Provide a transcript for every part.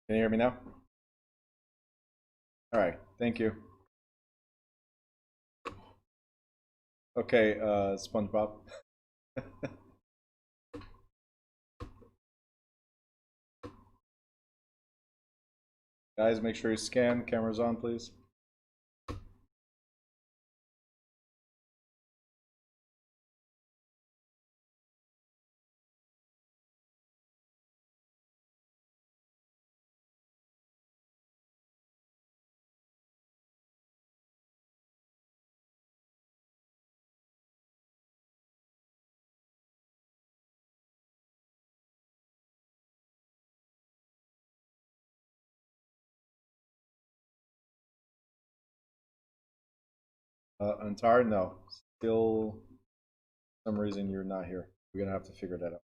Can you hear me now? All right, thank you. Okay, SpongeBob. Guys, make sure you scan. Cameras on, please. Antar, no. Still, for some reason you're not here. We're gonna have to figure that out.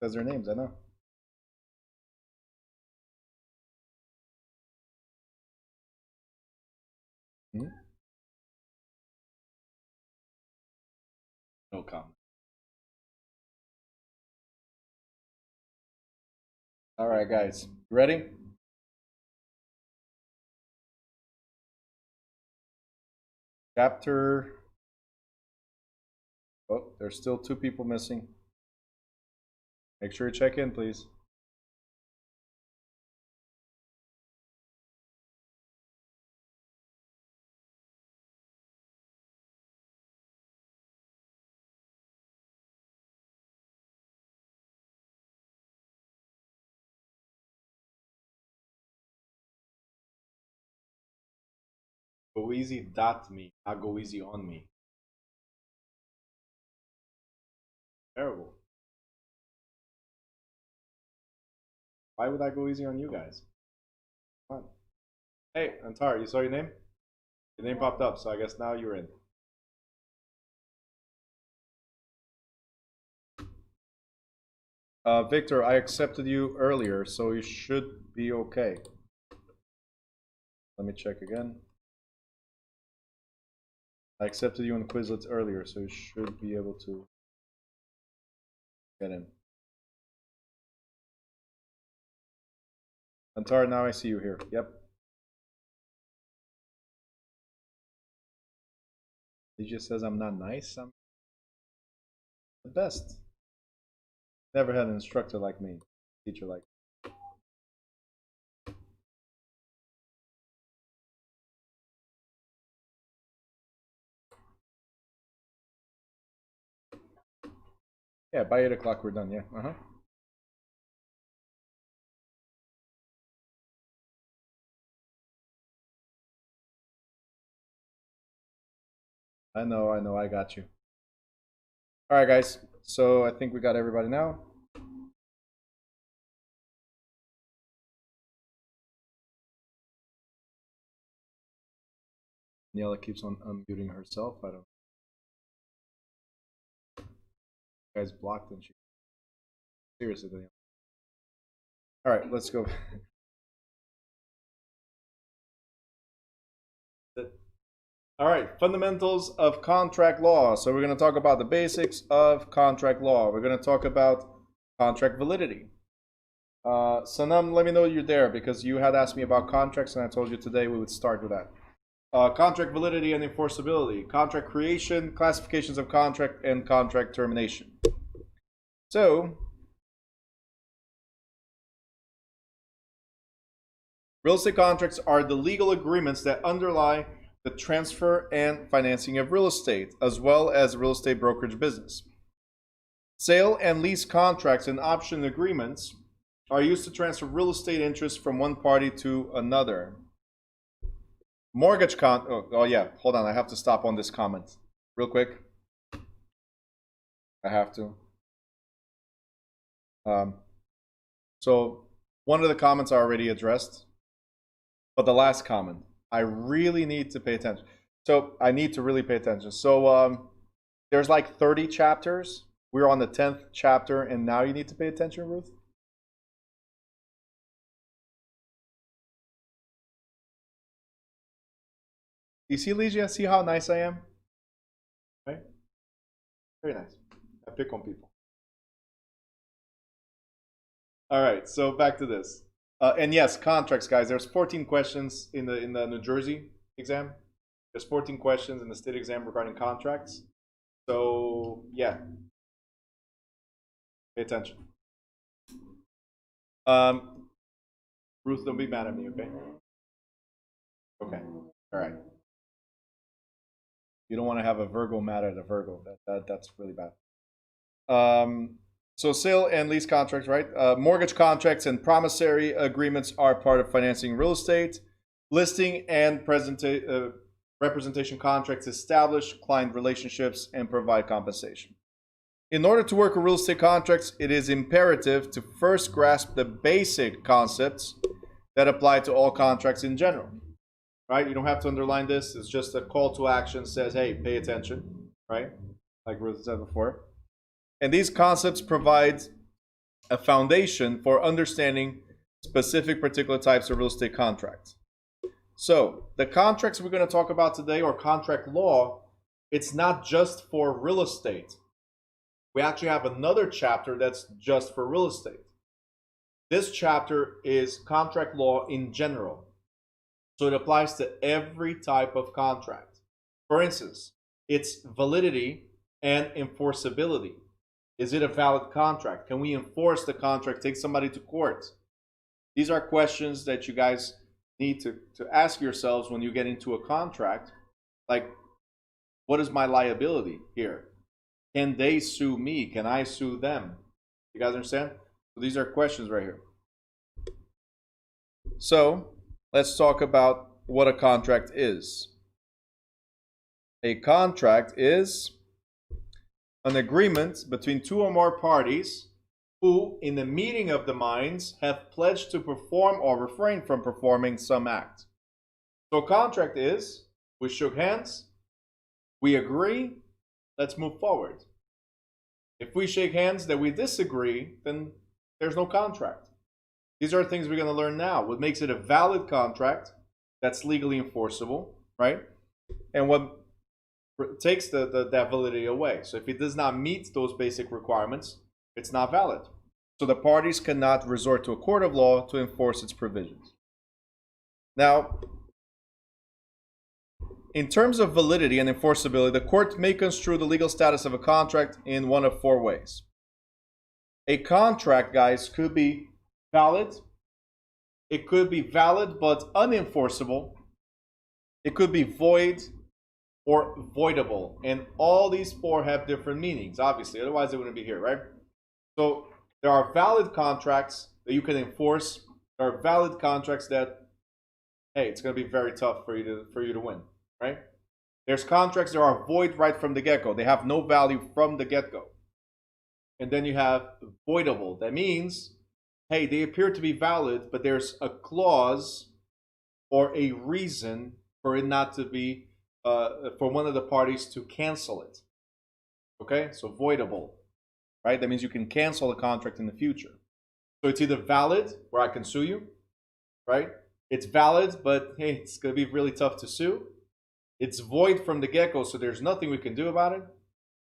Says their names, I know. Hmm? No comment. All right, guys, ready? Chapter. Oh, there's still 2 people missing. Make sure you check in, please. Go easy dot me, not go easy on me. Terrible. Why would I go easy on you guys? Come on. Hey, Antar, you saw your name? Your name popped up, so I guess now you're in. Victor, I accepted you earlier, so you should be okay. Let me check again. I accepted you on Quizlets earlier, so you should be able to get in. Antar, now I see you here. Yep. He just says I'm not nice. I'm the best. Never had an instructor like me, teacher like me. Yeah, by 8 o'clock we're done, yeah. I know, I got you. Alright guys, so I think we got everybody now. Niela keeps on unmuting herself. I don't know. You guys blocked and she seriously. Alright, let's go. All right, fundamentals of contract law. So we're going to talk about the basics of contract law. We're going to talk about contract validity. Sanam, let me know you're there because you had asked me about contracts and I told you today we would start with that. Contract validity and enforceability, contract creation, classifications of contract, and contract termination. So, real estate contracts are the legal agreements that underlie the transfer and financing of real estate, as well as real estate brokerage business. Sale and lease contracts and option agreements are used to transfer real estate interests from one party to another. Mortgage oh yeah, hold on, I have to stop on this comment real quick. I have to. So one of the comments I already addressed, but the last comment, I really need to pay attention. So I need to really pay attention. So there's like 30 chapters. We're on the 10th chapter, and now you need to pay attention, Ruth? You see, Ligia, see how nice I am? Right? Very nice. I pick on people. All right, so back to this. And yes, contracts, guys. There's 14 questions in the New Jersey exam. There's 14 questions in the state exam regarding contracts. So yeah, pay attention. Ruth, don't be mad at me, okay? Okay. All right. You don't want to have a Virgo mad at a Virgo. That's really bad. So sale and lease contracts, right? Mortgage contracts and promissory agreements are part of financing real estate. Listing and representation contracts establish client relationships and provide compensation. In order to work with real estate contracts, it is imperative to first grasp the basic concepts that apply to all contracts in general. Right? You don't have to underline this. It's just a call to action. Says, hey, pay attention. Right? Like Ruth said before. And these concepts provide a foundation for understanding specific particular types of real estate contracts. So the contracts we're going to talk about today, or contract law, it's not just for real estate. We actually have another chapter that's just for real estate. This chapter is contract law in general. So it applies to every type of contract. For instance, it's validity and enforceability. Is it a valid contract? Can we enforce the contract, take somebody to court? These are questions that you guys need to ask yourselves when you get into a contract. Like, what is my liability here? Can they sue me? Can I sue them? You guys understand? So these are questions right here. So let's talk about what a contract is. A contract is an agreement between two or more parties who, in the meeting of the minds, have pledged to perform or refrain from performing some act. So a contract is, we shook hands, we agree, let's move forward. If we shake hands that we disagree, then there's no contract. These are things we're going to learn now. What makes it a valid contract that's legally enforceable, right? And what takes that validity away. So if it does not meet those basic requirements, it's not valid. So the parties cannot resort to a court of law to enforce its provisions. Now, in terms of validity and enforceability, the court may construe the legal status of a contract in one of four ways. A contract, guys, could be valid. It could be valid but unenforceable. It could be void or voidable. And all these four have different meanings, obviously. Otherwise, they wouldn't be here, right? So there are valid contracts that you can enforce. There are valid contracts that, hey, it's going to be very tough for you to win, right? There's contracts that are void right from the get-go. They have no value from the get-go. And then you have voidable. That means, hey, they appear to be valid, but there's a clause or a reason for it not to be, for one of the parties to cancel it. Okay, so voidable, right? That means you can cancel the contract in the future. So it's either valid, where I can sue you, right? It's valid, but hey, it's going to be really tough to sue. It's void from the get-go, so there's nothing we can do about it.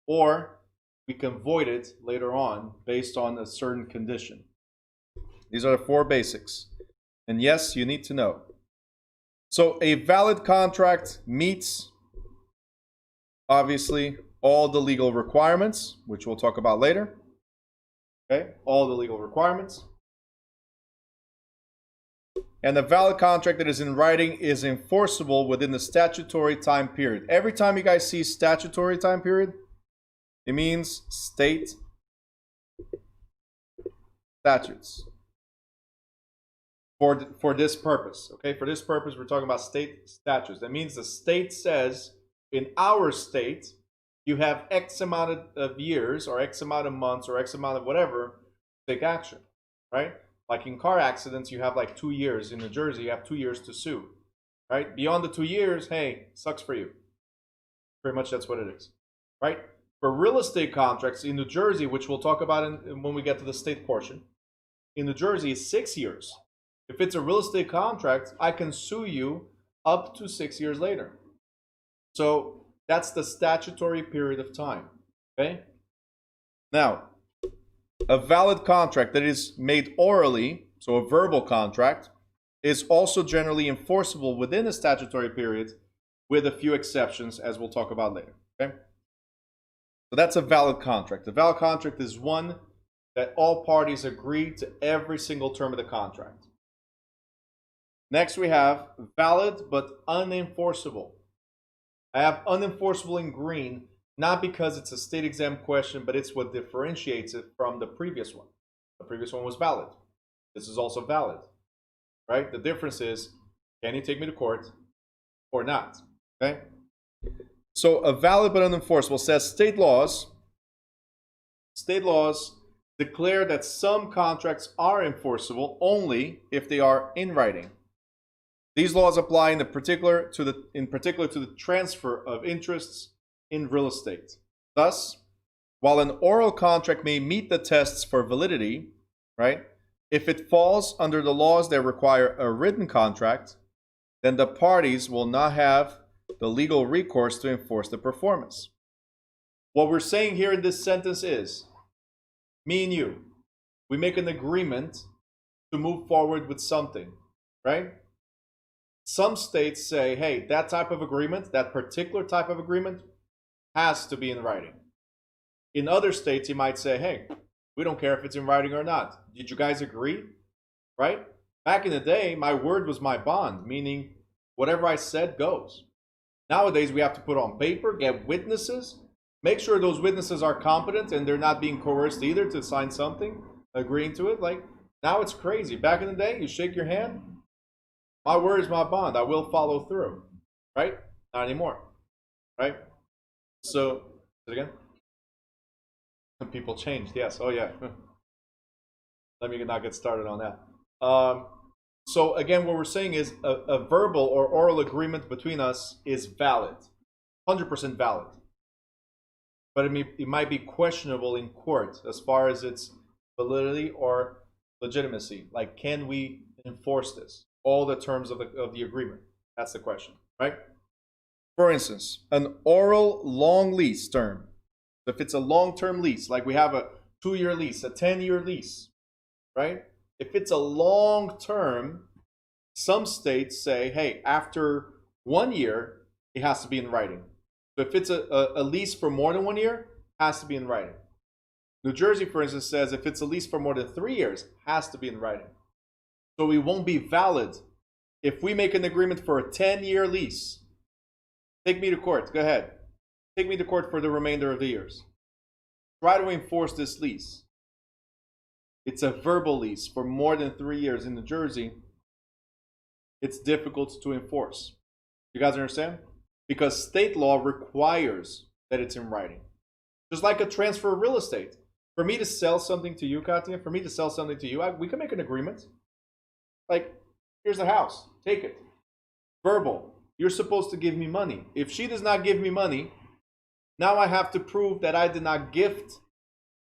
Or we can void it later on based on a certain condition. These are the four basics. And yes, you need to know. So a valid contract meets, obviously, all the legal requirements, which we'll talk about later. Okay, all the legal requirements. And a valid contract that is in writing is enforceable within the statutory time period. Every time you guys see statutory time period, it means state statutes. For this purpose, okay? For this purpose, we're talking about state statutes. That means the state says, in our state, you have X amount of years, or X amount of months, or X amount of whatever, to take action, right? Like in car accidents, you have like 2 years. In New Jersey, you have 2 years to sue, right? Beyond the 2 years, hey, sucks for you. Pretty much that's what it is, right? For real estate contracts in New Jersey, which we'll talk about when we get to the state portion, in New Jersey, it's 6 years. If it's a real estate contract, I can sue you up to 6 years later. So that's the statutory period of time. Okay? Now, a valid contract that is made orally, so a verbal contract, is also generally enforceable within a statutory period with a few exceptions, as we'll talk about later. Okay? So that's a valid contract. A valid contract is one that all parties agree to every single term of the contract. Next, we have valid but unenforceable. I have unenforceable in green, not because it's a state exam question, but it's what differentiates it from the previous one. The previous one was valid. This is also valid, right? The difference is, can you take me to court or not? Okay? So a valid but unenforceable says state laws declare that some contracts are enforceable only if they are in writing. These laws apply in particular to the transfer of interests in real estate. Thus, while an oral contract may meet the tests for validity, right? If it falls under the laws that require a written contract, then the parties will not have the legal recourse to enforce the performance. What we're saying here in this sentence is, me and you, we make an agreement to move forward with something, right? Some states say, hey, that type of agreement, that particular type of agreement, has to be in writing. In other states, you might say, hey, we don't care if it's in writing or not. Did you guys agree? Right? Back in the day, my word was my bond, meaning whatever I said goes. Nowadays, we have to put on paper, get witnesses, make sure those witnesses are competent and they're not being coerced either to sign something, agreeing to it. Like, now it's crazy. Back in the day, you shake your hand, my word is my bond. I will follow through. Right? Not anymore. Right? So, say it again. People changed. Yes. Oh, yeah. Let me not get started on that. So, again, what we're saying is a verbal or oral agreement between us is valid. 100% valid. But it might be questionable in court as far as its validity or legitimacy. Like, can we enforce this? All the terms of the agreement. That's the question, right? For instance, an oral long lease term. If it's a long-term lease, like we have a 2-year lease, a 10-year lease, right? If it's a long term, some states say, hey, after 1 year, it has to be in writing. So if it's a lease for more than 1 year, it has to be in writing. New Jersey, for instance, says if it's a lease for more than 3 years, it has to be in writing. So it won't be valid if we make an agreement for a 10-year lease. Take me to court. Go ahead. Take me to court for the remainder of the years. Try to enforce this lease. It's a verbal lease for more than 3 years in New Jersey. It's difficult to enforce. You guys understand? Because state law requires that it's in writing. Just like a transfer of real estate. For me to sell something to you, Katya, for me to sell something to you, we can make an agreement. Like, here's the house. Take it. Verbal. You're supposed to give me money. If she does not give me money, now I have to prove that I did not gift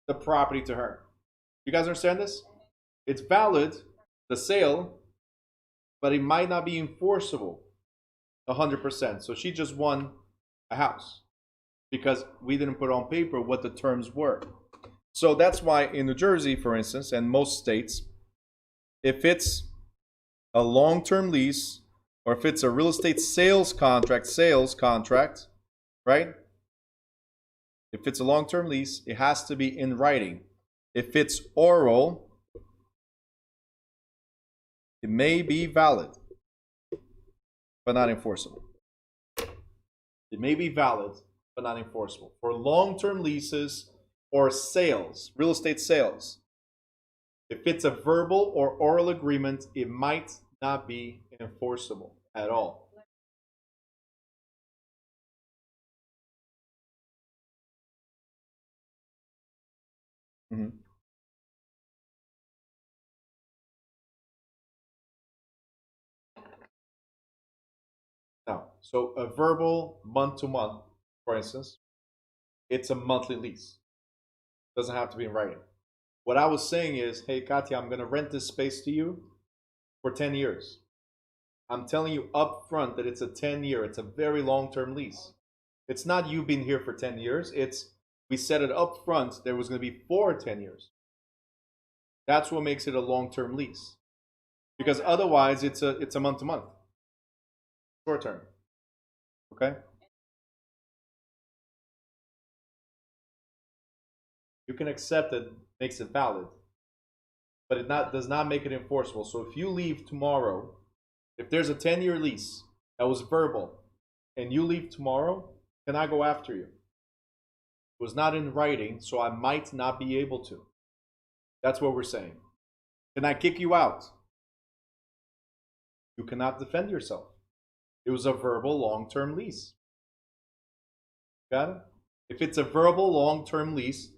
the property to her. You guys understand this? It's valid, the sale, but it might not be enforceable 100%. So she just won a house because we didn't put on paper what the terms were. So that's why in New Jersey, for instance, and most states, if it's a long-term lease or if it's a real estate sales contract, right? If it's a long-term lease, it has to be in writing. If it's oral, it may be valid, but not enforceable. It may be valid, but not enforceable. For long-term leases or sales, real estate sales, if it's a verbal or oral agreement, it might not be enforceable at all. Mm-hmm. Now, so a verbal month-to-month, for instance, it's a monthly lease. It doesn't have to be in writing. What I was saying is, hey, Katya, I'm going to rent this space to you for 10 years. I'm telling you up front that it's a 10-year. It's a very long-term lease. It's not you being here for 10 years. It's we said it up front, there was going to be 4 10 years. That's what makes it a long-term lease. Because otherwise, it's a month-to-month. Short term. Okay? You can accept it, makes it valid. But it does not make it enforceable. So if you leave tomorrow, if there's a 10-year lease that was verbal, and you leave tomorrow, can I go after you? It was not in writing, so I might not be able to. That's what we're saying. Can I kick you out? You cannot defend yourself. It was a verbal long-term lease. Got it? If it's a verbal long-term lease,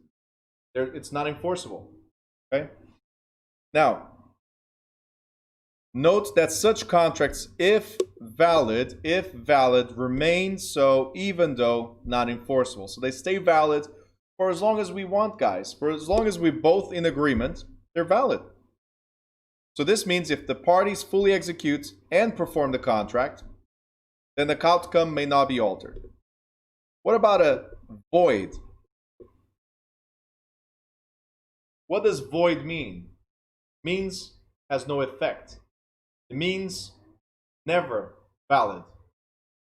it's not enforceable. Okay? Now, note that such contracts, if valid, remain so even though not enforceable. So they stay valid for as long as we want, guys. For as long as we're both in agreement, they're valid. So this means if the parties fully execute and perform the contract, then the outcome may not be altered. What about a void? What does void mean? It means has no effect. It means never valid.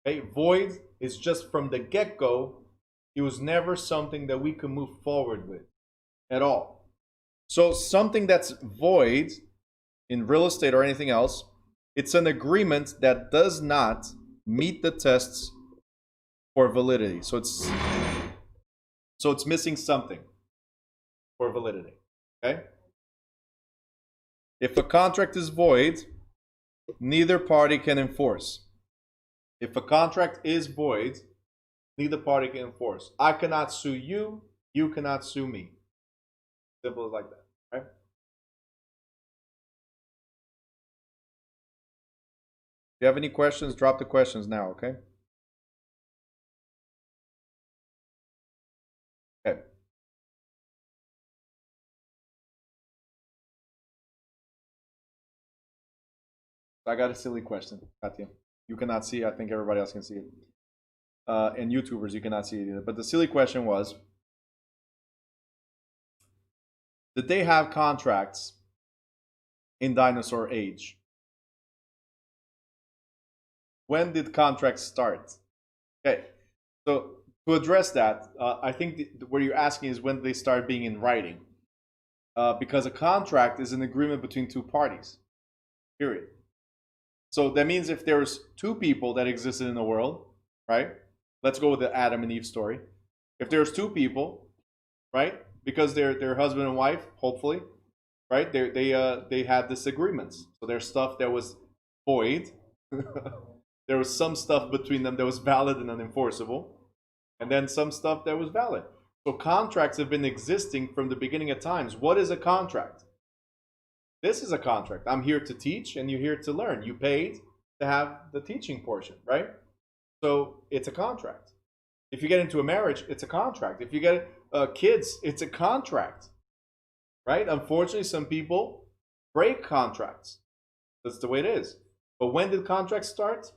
Okay? Void is just from the get-go, it was never something that we could move forward with at all. So something that's void in real estate or anything else, it's an agreement that does not meet the tests for validity. So it's missing something for validity. Okay? If a contract is void, neither party can enforce. If a contract is void, neither party can enforce. I cannot sue you, you cannot sue me. Simple as like that, right? If you have any questions, drop the questions now, okay? Okay. I got a silly question, Katya. You cannot see it. I think everybody else can see it. And YouTubers, you cannot see it either. But the silly question was, did they have contracts in dinosaur age? When did contracts start? Okay, so to address that, I think what you're asking is when they start being in writing. Because a contract is an agreement between two parties, period. So that means if there's two people that existed in the world, right? Let's go with the Adam and Eve story. If there's two people, right? Because they're husband and wife, hopefully, right? They had this agreement. So there's stuff that was void. There was some stuff between them that was valid and unenforceable, and then some stuff that was valid. So contracts have been existing from the beginning of times. What is a contract? This is a contract. I'm here to teach, and you're here to learn. You paid to have the teaching portion, right? So it's a contract. If you get into a marriage, it's a contract. If you get kids, it's a contract, right? Unfortunately, some people break contracts. That's the way it is. But when did contracts start?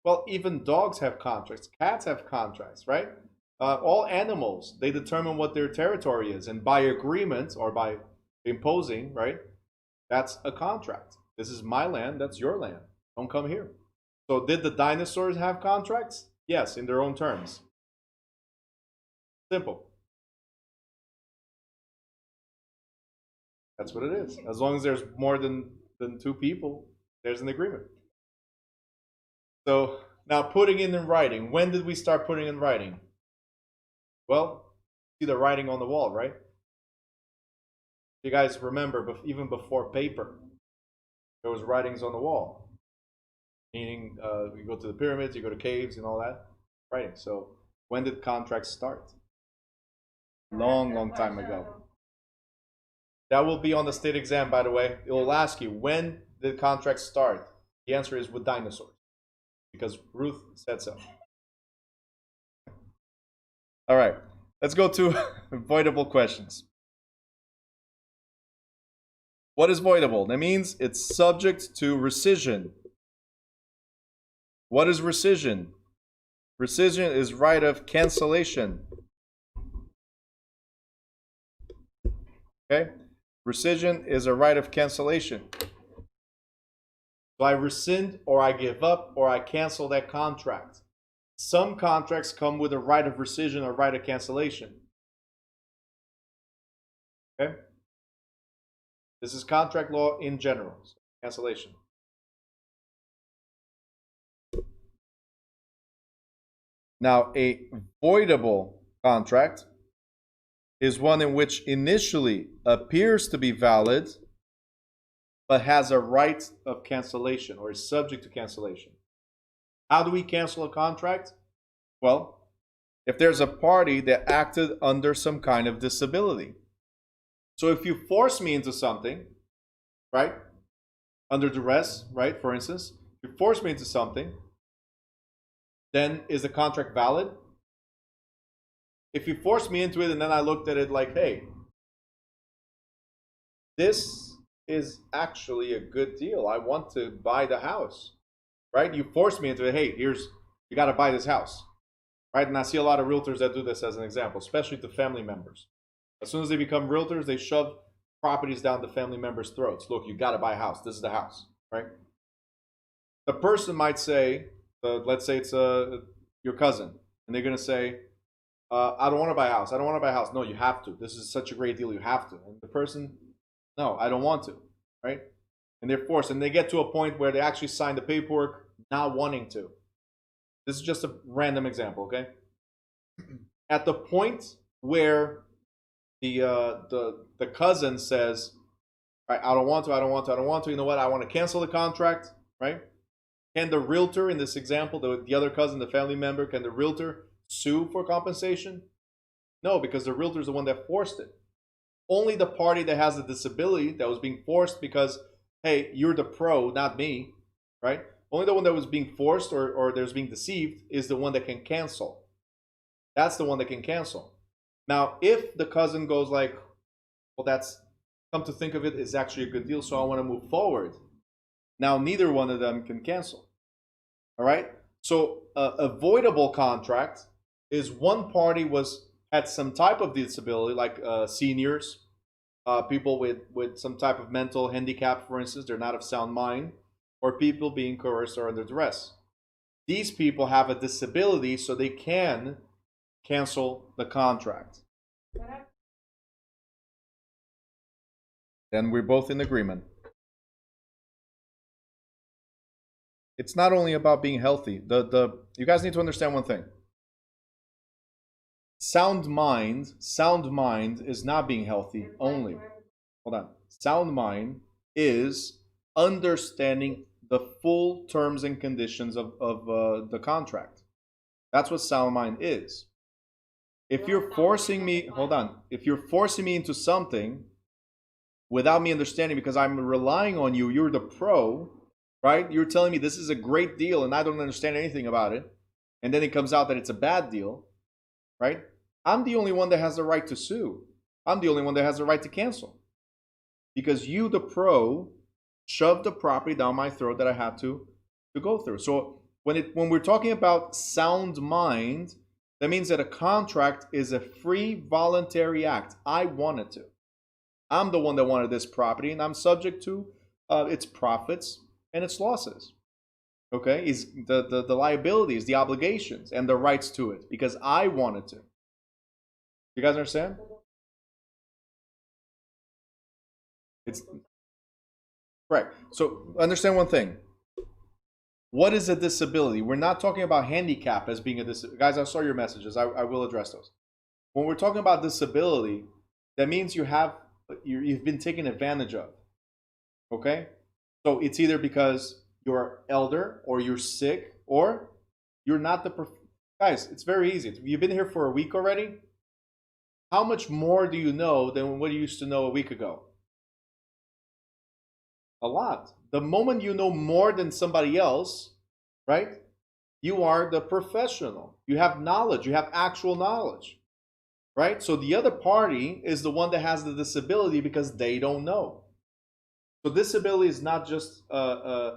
Well, even dogs have contracts. Cats have contracts, right? All animals, they determine what their territory is. And by agreement or by imposing, right? That's a contract. This is my land. That's your land. Don't come here. So did the dinosaurs have contracts? Yes, in their own terms. Simple. That's what it is. As long as there's more than two people, there's an agreement. So now putting it in writing. When did we start putting in writing? Well, see the writing on the wall, right? You guys remember, even before paper, there was writings on the wall. Meaning, you go to the pyramids, you go to caves and all that. Writing. So when did contracts start? Long time ago. That will be on the state exam, by the way. It will ask you, when did contracts start? The answer is with dinosaurs. Because Ruth said so. All right, let's go to voidable questions. What is voidable? That means it's subject to rescission. What is rescission? Rescission is right of cancellation. Okay? Rescission is a right of cancellation. So I rescind, or I give up, or I cancel that contract. Some contracts come with a right of rescission or right of cancellation. Okay? This is contract law in general. So cancellation. Now, a voidable contract is one in which initially appears to be valid, but has a right of cancellation or is subject to cancellation. How do we cancel a contract? Well, if there's a party that acted under some kind of disability. So if you force me into something, right, under duress, right, for instance, if you force me into something, then is the contract valid? If you force me into it and then I looked at it like, hey, this is actually a good deal. I want to buy the house, right? You force me into it. Hey, you got to buy this house, right? And I see a lot of realtors that do this as an example, especially to family members. As soon as they become realtors, they shove properties down the family members' throats. Look, you got to buy a house. This is the house, right? The person might say, let's say it's your cousin, and they're going to say, I don't want to buy a house. I don't want to buy a house. No, you have to. This is such a great deal. You have to. And the person, no, I don't want to, right? And they're forced. And they get to a point where they actually sign the paperwork not wanting to. This is just a random example, okay? At the point where the cousin says, all right, I don't want to. You know what? I want to cancel the contract, right? Can the realtor in this example, the other cousin, the family member, can the realtor sue for compensation? No, because the realtor is the one that forced it. Only the party that has a disability that was being forced because, hey, you're the pro, not me, right? Only the one that was being forced or that was being deceived is the one that can cancel. That's the one that can cancel. Now, if the cousin goes like, well, that's, come to think of it, is actually a good deal, so I want to move forward. Now, neither one of them can cancel. All right? So, a voidable contract is one party had some type of disability, like seniors, people with some type of mental handicap, for instance, they're not of sound mind, or people being coerced or under duress. These people have a disability, so they can cancel the contract. Then we're both in agreement. It's not only about being healthy. You guys need to understand one thing. Sound mind is not being healthy only. Hold on. Sound mind is understanding the full terms and conditions of the contract. That's what sound mind is. If you're forcing me, hold on. If you're forcing me into something without me understanding, because I'm relying on you, you're the pro, right? You're telling me this is a great deal and I don't understand anything about it. And then it comes out that it's a bad deal, right? I'm the only one that has the right to sue. I'm the only one that has the right to cancel. Because you, the pro, shoved the property down my throat that I had to go through. So when we're talking about sound mind, that means that a contract is a free, voluntary act. I wanted to. I'm the one that wanted this property, and I'm subject to its profits and its losses. Okay, is the liabilities, the obligations, and the rights to it because I wanted to. You guys understand? It's correct. So understand one thing. What is a disability? We're not talking about handicap as being a disability. Guys, I saw your messages. I will address those. When we're talking about disability, that means you've been taken advantage of. Okay? So it's either because you're elder or you're sick or you're not guys, it's very easy. You've been here for a week already. How much more do you know than what you used to know a week ago? A lot. The moment you know more than somebody else, right? You are the professional. You have knowledge. You have actual knowledge, right? So the other party is the one that has the disability because they don't know. So disability is not just a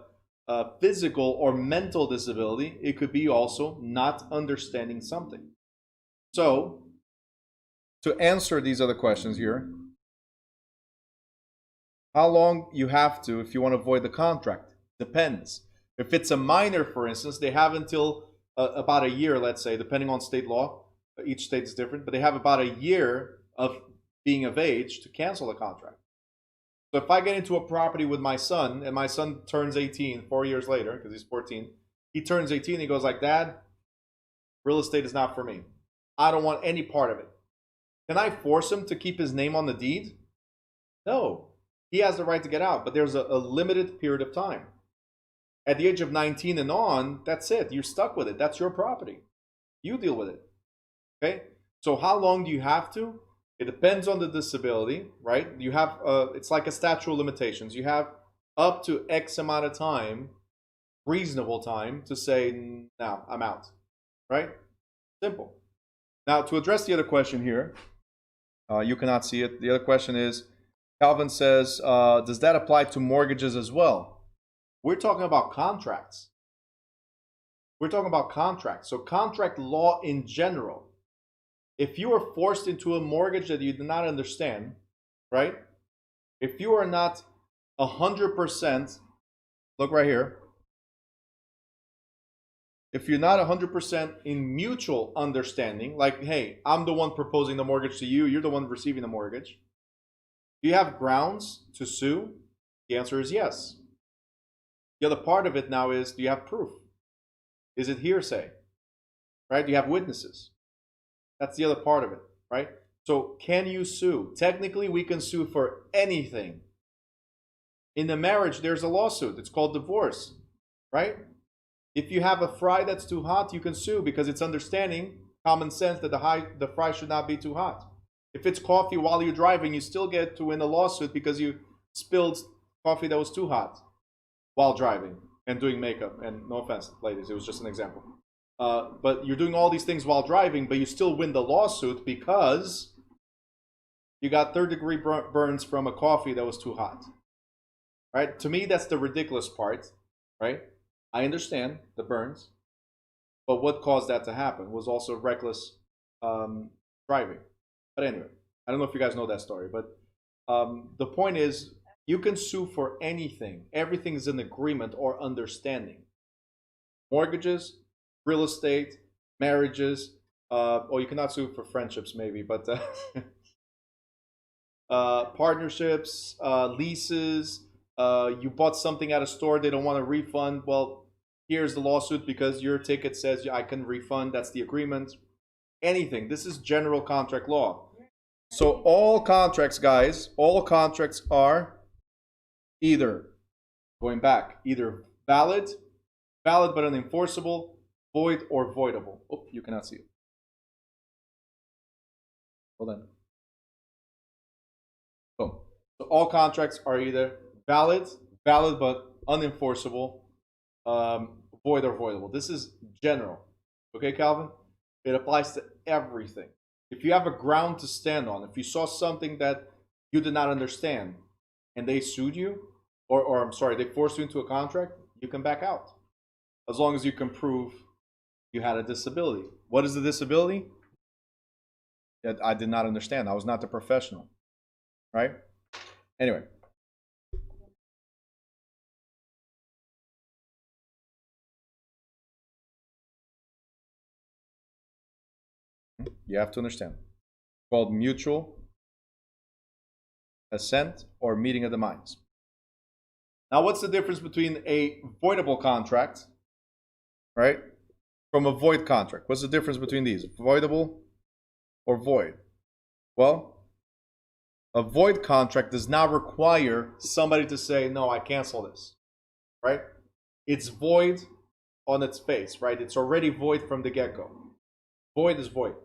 physical or mental disability. It could be also not understanding something. So to answer these other questions here, How long you have to if you want to void the contract? Depends. If it's a minor, for instance, they have until about a year, let's say, depending on state law. Each state is different, but they have about a year of being of age to cancel the contract. So if I get into a property with my son, and my son turns 18 4 years later, because he's 14, he turns 18, he goes like, Dad, real estate is not for me. I don't want any part of it. Can I force him to keep his name on the deed? No. He has the right to get out, but there's a limited period of time. At the age of 19 and on, that's it. You're stuck with it. That's your property. You deal with it. Okay? So how long do you have to? It depends on the disability, right? You have, it's like a statute of limitations. You have up to X amount of time, reasonable time, to say, now I'm out, right? Simple. Now, to address the other question here, you cannot see it. The other question is, Calvin says, does that apply to mortgages as well? We're talking about contracts. We're talking about contracts. So contract law in general. If you are forced into a mortgage that you do not understand, right? If you are not 100%, look right here. If you're not 100% in mutual understanding, like, hey, I'm the one proposing the mortgage to you, you're the one receiving the mortgage. Do you have grounds to sue? The answer is yes. The other part of it now is, do you have proof? Is it hearsay? Right? Do you have witnesses? That's the other part of it, right? So can you sue? Technically, we can sue for anything. In the marriage, there's a lawsuit. It's called divorce, right? If you have a fry that's too hot, you can sue because it's understanding, common sense, that the fry should not be too hot. If it's coffee while you're driving, you still get to win a lawsuit because you spilled coffee that was too hot while driving and doing makeup. And no offense, ladies, it was just an example. But you're doing all these things while driving, but you still win the lawsuit because you got third-degree burns from a coffee that was too hot. Right? To me, that's the ridiculous part. Right? I understand the burns, but what caused that to happen was also reckless driving. But anyway, I don't know if you guys know that story, but the point is, you can sue for anything. Everything is an agreement or understanding. Mortgages, real estate, marriages, or you cannot sue for friendships maybe, but partnerships, leases, you bought something at a store, they don't want a refund. Well, here's the lawsuit because your ticket says I can refund. That's the agreement. Anything. This is general contract law. So all contracts, guys, all contracts are either, going back, either valid but unenforceable, void or voidable. Oh, you cannot see it. Hold on. Boom. So all contracts are either valid but unenforceable, void or voidable. This is general. Okay, Calvin? It applies to everything. If you have a ground to stand on, if you saw something that you did not understand and they sued you, or I'm sorry, they forced you into a contract, you can back out. As long as you can prove you had a disability. What is the disability? That I did not understand. I was not the professional. Right? Anyway. You have to understand. It's called mutual assent or meeting of the minds. Now, what's the difference between a voidable contract, right, from a void contract? What's the difference between these? Voidable or void? Well, a void contract does not require somebody to say, no, I cancel this, right? It's void on its face, right? It's already void from the get-go. Void is void.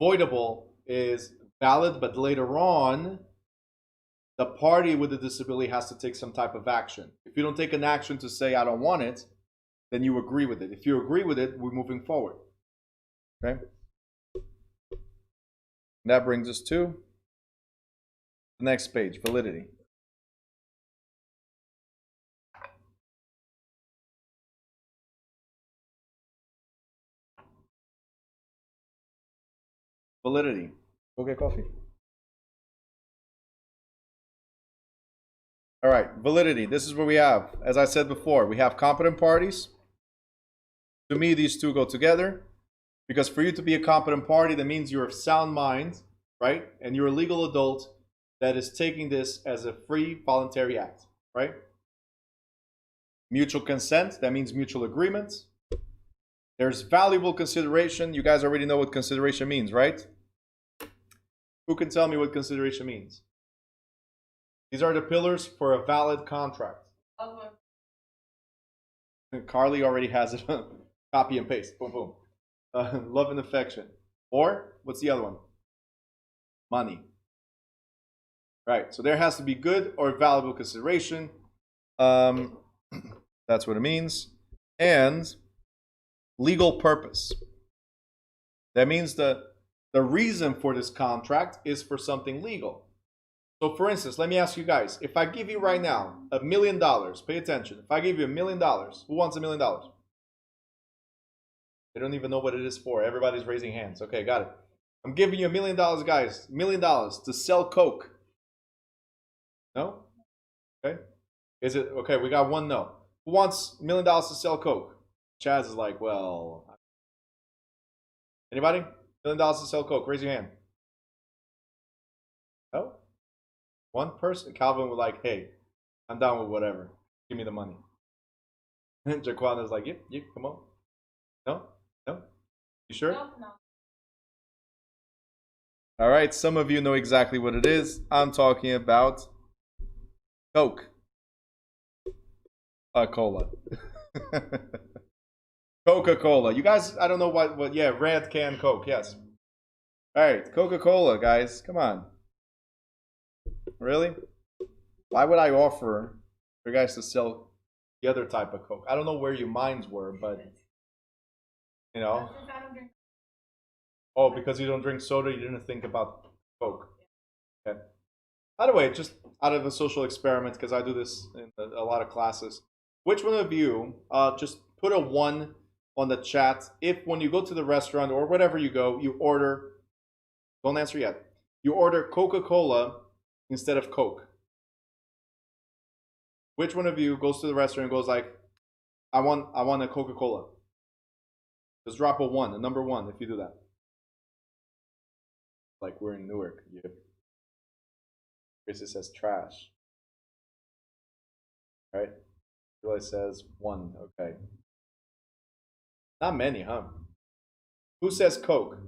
Voidable is valid, but later on, the party with the disability has to take some type of action. If you don't take an action to say, I don't want it, then you agree with it. If you agree with it, we're moving forward. Okay? And that brings us to the next page, validity. Validity. Go get coffee. All right, validity. This is what we have. As I said before, we have competent parties. To me, these two go together because for you to be a competent party, that means you're of sound mind, right? And you're a legal adult that is taking this as a free voluntary act, right? Mutual consent, that means mutual agreement. There's valuable consideration. You guys already know what consideration means, right? Who can tell me what consideration means? These are the pillars for a valid contract. Okay. Carly already has it. Copy and paste. Boom, boom. Love and affection. Or, what's the other one? Money. Right, so there has to be good or valuable consideration. That's what it means. And legal purpose. That means the reason for this contract is for something legal. So for instance, let me ask you guys, if I give you right now $1 million, pay attention. If I give you $1 million, who wants $1 million? They don't even know what it is for. Everybody's raising hands. Okay, got it. I'm giving you $1 million, guys. $1 million to sell Coke. No? Okay. Is it okay? We got one no. Who wants $1 million to sell Coke? Chaz is like, well. Anybody? $1 million to sell Coke. Raise your hand. No? One person? Calvin was like, hey, I'm down with whatever. Give me the money. And Jaquan is like, yep, come on. No? No? You sure? No. All right, some of you know exactly what it is. I'm talking about Coke. Cola. Coca-Cola. You guys, I don't know what, yeah, red can Coke, yes. All right, Coca-Cola, guys, come on. Really? Why would I offer for you guys to sell the other type of Coke? I don't know where your minds were, but, you know. Oh, because you don't drink soda, you didn't think about Coke. Okay. By the way, just out of a social experiment, because I do this in a lot of classes, which one of you, just put a 1 on the chat if when you go to the restaurant or whatever you go, you order, don't answer yet, you order Coca-Cola instead of Coke. Which one of you goes to the restaurant and goes like, I want a Coca-Cola? Just drop a 1, a number 1 if you do that. Like we're in Newark. Yeah. Chris says trash. Right? Joy says 1. Okay. Not many, huh? Who says Coke?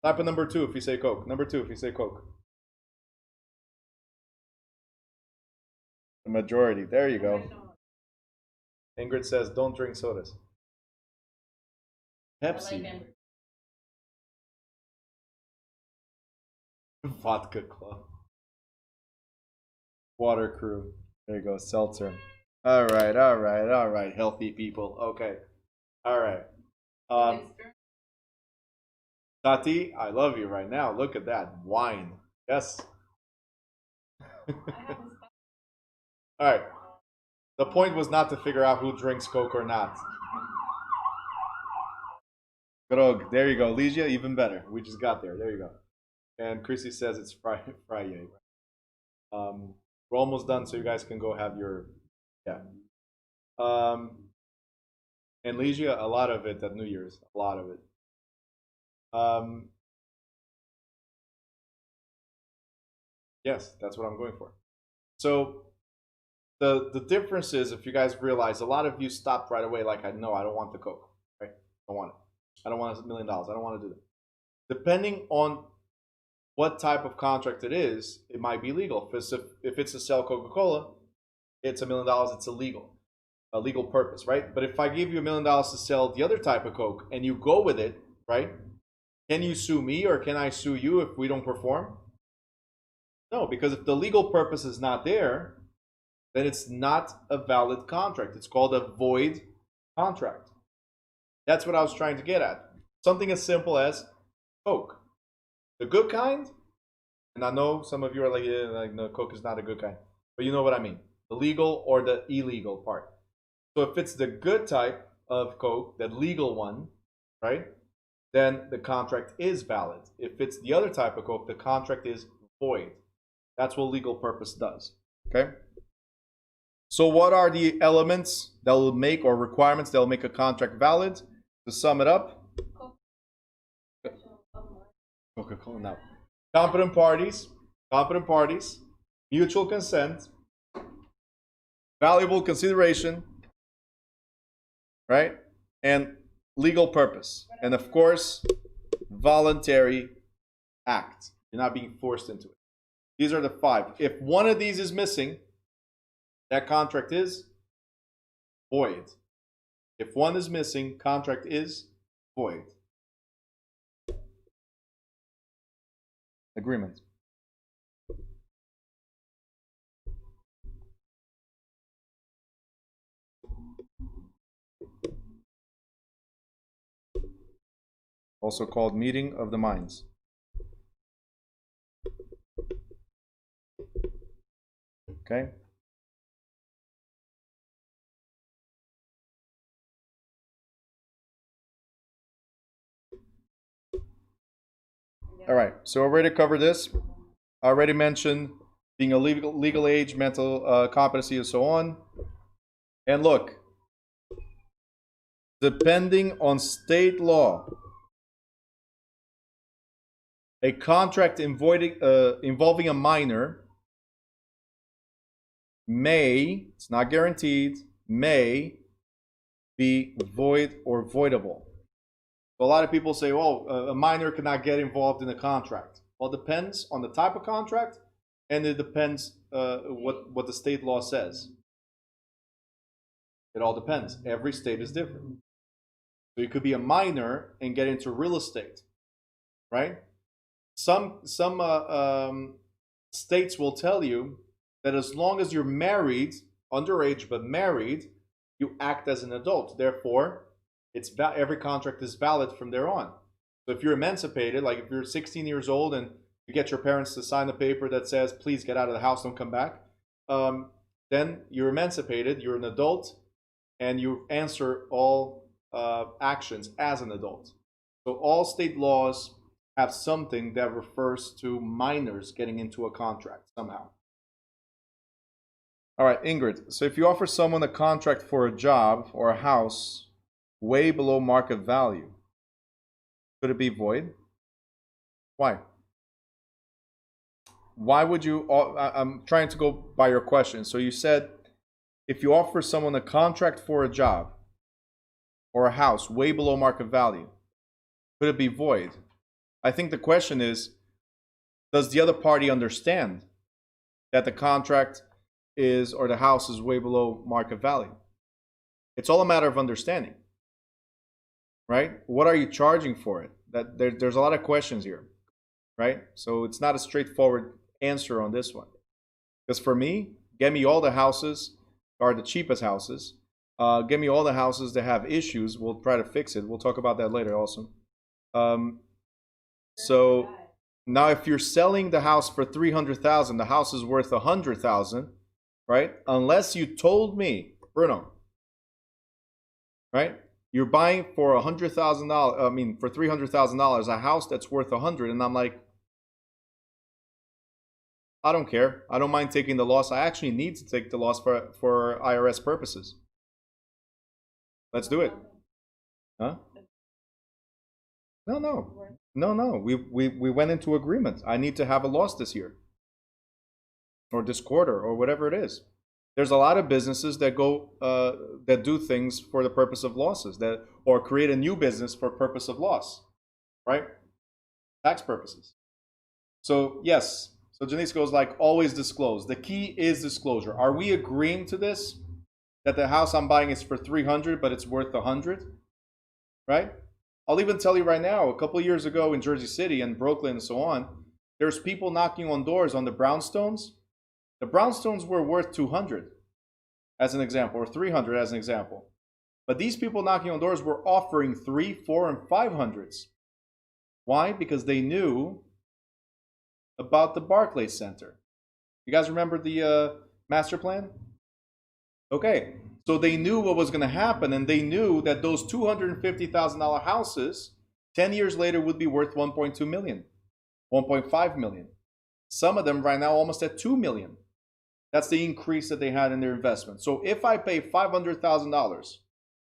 Type a number 2 if you say Coke. Number 2 if you say Coke. The majority. There you go. Ingrid says don't drink sodas. Pepsi. Vodka Club. Water Crew. There you go. Seltzer. All right. Healthy people. Okay. All right. Tati, I love you right now. Look at that. Wine. Yes. All right. The point was not to figure out who drinks Coke or not. Grog. There you go. Ligia, even better. We just got there. There you go. And Chrissy says it's Friday. We're almost done, so you guys can go have your, yeah. And Ligia, a lot of it at New Year's. A lot of it. Yes, that's what I'm going for. So the difference is, if you guys realize, a lot of you stopped right away like, I don't want the Coke, right? I don't want it. I don't want $1 million. I don't want to do that. Depending on what type of contract it is, it might be legal. If it's to sell Coca-Cola, it's $1 million, it's illegal. A legal purpose, right? But if I give you $1 million to sell the other type of Coke and you go with it, right? Can you sue me or can I sue you if we don't perform? No, because if the legal purpose is not there, then it's not a valid contract. It's called a void contract. That's what I was trying to get at. Something as simple as Coke. The good kind, and I know some of you are like, yeah, like, no, Coke is not a good kind. But you know what I mean. The legal or the illegal part. So if it's the good type of Coke, the legal one, right, then the contract is valid. If it's the other type of Coke, the contract is void. That's what legal purpose does. Okay? So what are the elements that will make, or requirements that will make a contract valid? To sum it up, Coca-Cola now. Competent parties, mutual consent, valuable consideration, right? And legal purpose. And of course, voluntary act. You're not being forced into it. These are the 5. If one of these is missing, that contract is void. If one is missing, contract is void. Agreement. Also called meeting of the minds. Okay? All right, so already covered this. I already mentioned being a legal age, mental competency, and so on. And look, depending on state law, a contract involving a minor may, it's not guaranteed, may be void or voidable. So a lot of people say, well, a minor cannot get involved in a contract. Well, it depends on the type of contract, and it depends what the state law says. It all depends. Every state is different. So you could be a minor and get into real estate, right? Some states will tell you that as long as you're married, underage but married, you act as an adult. Therefore, every contract is valid from there on. So if you're emancipated, like if you're 16 years old and you get your parents to sign a paper that says, please get out of the house, don't come back, then you're emancipated, you're an adult, and you answer all actions as an adult. So all state laws have something that refers to minors getting into a contract somehow. All right, Ingrid, so if you offer someone a contract for a job or a house way below market value, could it be void? Why? Why would you, I'm trying to go by your question. So you said, if you offer someone a contract for a job or a house way below market value, could it be void? I think the question is, does the other party understand that the contract is, or the house is way below market value? It's all a matter of understanding, right? What are you charging for it? There's a lot of questions here, right? So it's not a straightforward answer on this one. Because for me, get me all the houses, or the cheapest houses. Get me all the houses that have issues. We'll try to fix it. We'll talk about that later also. So now if you're selling the house for $300,000, the house is worth $100,000, right? Unless you told me, Bruno, right? You're buying for $100,000, I mean, for $300,000, a house that's worth $100,000, and I'm like, I don't care. I don't mind taking the loss. I actually need to take the loss for IRS purposes. Let's do it. Huh? No. We went into agreement. I need to have a loss this year, or this quarter, or whatever it is. There's a lot of businesses that go that do things for the purpose of losses, or create a new business for purpose of loss, right? Tax purposes. So yes. So Janice goes like, always disclose. The key is disclosure. Are we agreeing to this? That the house I'm buying is for $300,000, but it's worth $100,000, right? I'll even tell you right now, a couple of years ago in Jersey City and Brooklyn and so on, there's people knocking on doors on the brownstones. The brownstones were worth $200,000 as an example, or $300,000 as an example. But these people knocking on doors were offering $300,000, $400,000, and $500,000. Why? Because they knew about the Barclays Center. You guys remember the master plan? Okay, so they knew what was going to happen, and they knew that those $250,000 houses 10 years later would be worth $1.2 million, $1.5 million. Some of them right now almost at $2 million. That's the increase that they had in their investment. So if I pay $500,000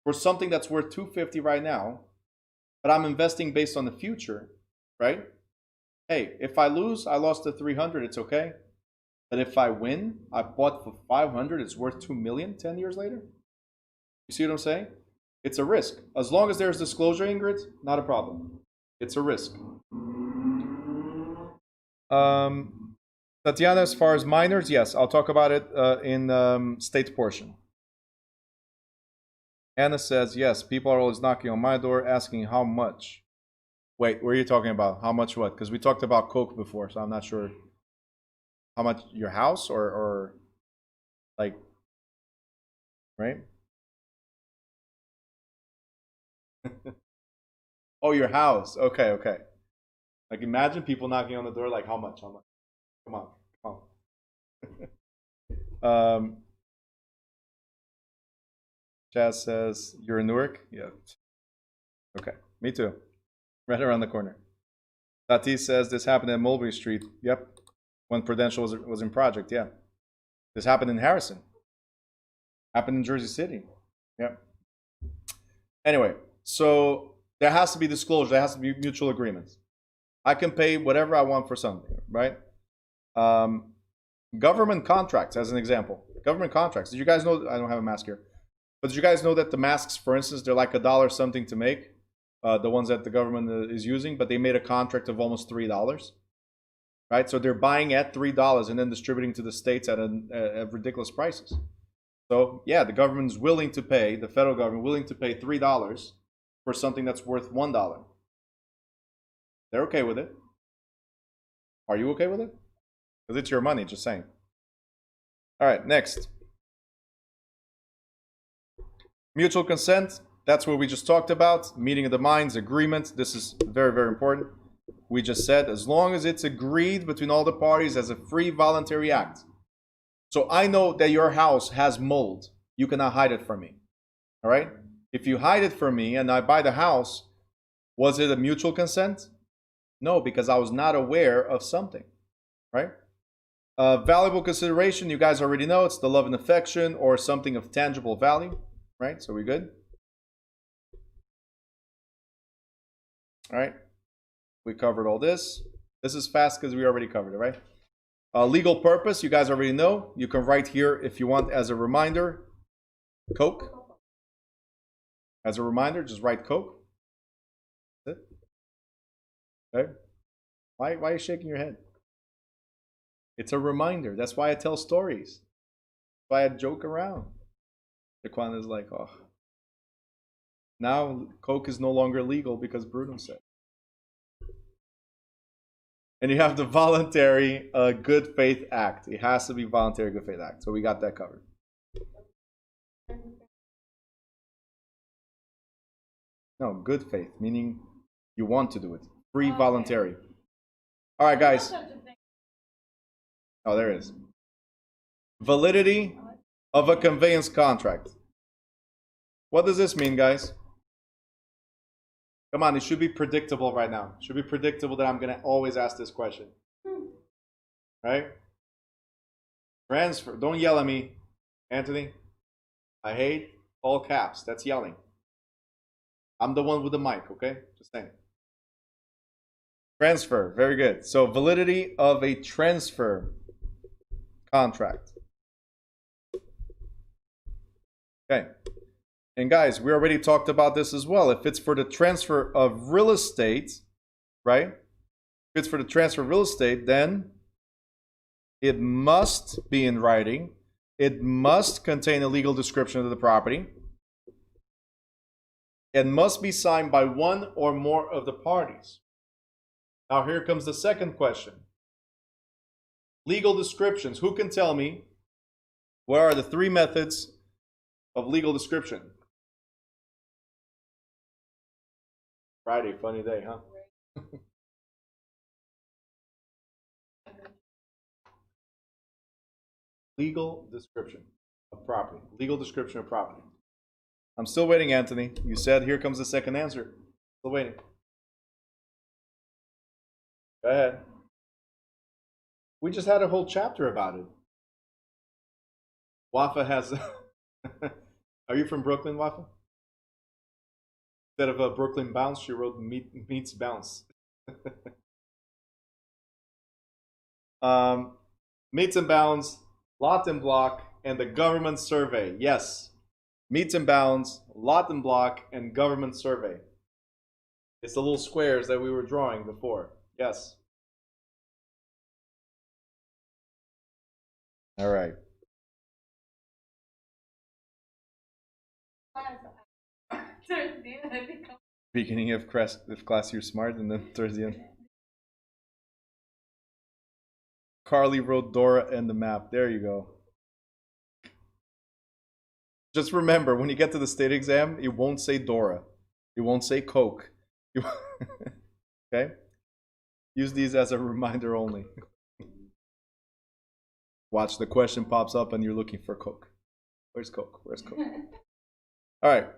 for something that's worth $250 right now, but I'm investing based on the future, right? Hey, if I lose, I lost the 300, it's okay. But if I win, I bought for 500, it's worth 2 million 10 years later. You see what I'm saying? It's a risk. As long as there's disclosure, Ingrid, not a problem. It's a risk. Tatiana, as far as minors, yes, I'll talk about it in state portion. Anna says, yes, people are always knocking on my door asking how much. Wait, what are you talking about? How much what? Because we talked about Coke before, so I'm not sure. How much your house or like, right? Oh, your house. Okay, okay. Like imagine people knocking on the door like how much? How much? Come on, come on. Chaz says, you're in Newark? Yeah. Okay, me too. Right around the corner. Tati says, this happened at Mulberry Street. Yep. When Prudential was in project, yeah. This happened in Harrison. Happened in Jersey City. Yep. Anyway, so there has to be disclosure. There has to be mutual agreements. I can pay whatever I want for something, right? Government contracts, as an example. Government contracts. Did you guys know? I don't have a mask here. But did you guys know that the masks, for instance, they're like $1 something to make, the ones that the government is using, but they made a contract of almost $3, right? So they're buying at $3 and then distributing to the states at ridiculous prices. So yeah, the government is willing to pay, the federal government willing to pay $3 for something that's worth $1. They're okay with it. Are you okay with it? Because it's your money, just saying. All right, next. Mutual consent, that's what we just talked about. Meeting of the minds, agreement. This is very, very important. We just said as long as it's agreed between all the parties as a free voluntary act. So I know that your house has mold. You cannot hide it from me. All right? If you hide it from me and I buy the house, was it a mutual consent? No, because I was not aware of something. Right? Valuable consideration, you guys already know, it's the love and affection or something of tangible value. Right? So we good? All right. We covered all this. This is fast because we already covered it, right? Legal purpose, you guys already know. You can write here if you want as a reminder. Coke. As a reminder, just write Coke. That's it. Okay. Why are you shaking your head? It's a reminder. That's why I tell stories. That's why I joke around. Jaquan is like, oh. Now Coke is no longer legal because Bruno said. And you have the voluntary good faith act. It has to be voluntary good faith act. So we got that covered. No, good faith, meaning you want to do it. Free voluntary. All right, guys. Oh, there is. Validity of a conveyance contract. What does this mean, guys? Come on, it should be predictable right now. It should be predictable that I'm going to always ask this question. Right? Transfer. Don't yell at me, Anthony. I hate all caps. That's yelling. I'm the one with the mic, okay? Just saying. Transfer. Very good. So validity of a transfer contract. Okay. And guys, we already talked about this as well. If it's for the transfer of real estate, right? If it's for the transfer of real estate, then it must be in writing. It must contain a legal description of the property. It must be signed by one or more of the parties. Now here comes the second question. Legal descriptions. Who can tell me what are the 3 methods of legal description? Friday, funny day, huh? Legal description of property. Legal description of property. I'm still waiting, Anthony. You said here comes the second answer. Still waiting. Go ahead. We just had a whole chapter about it. Wafa has. Are you from Brooklyn, Wafa? Instead of a Brooklyn Bounce, she wrote Meets Bounce. Meets and Bounds, Lot and Block, and the Government Survey. Yes, Meets and Bounds, Lot and Block, and Government Survey. It's the little squares that we were drawing before. Yes. All right. Beginning of class you're smart, and then towards the end. Carly wrote Dora and the map. There you go. Just remember, when you get to the state exam, it won't say Dora. It won't say Coke. Okay? Use these as a reminder only. Watch, the question pops up and you're looking for Coke. Where's Coke? Where's Coke? All right.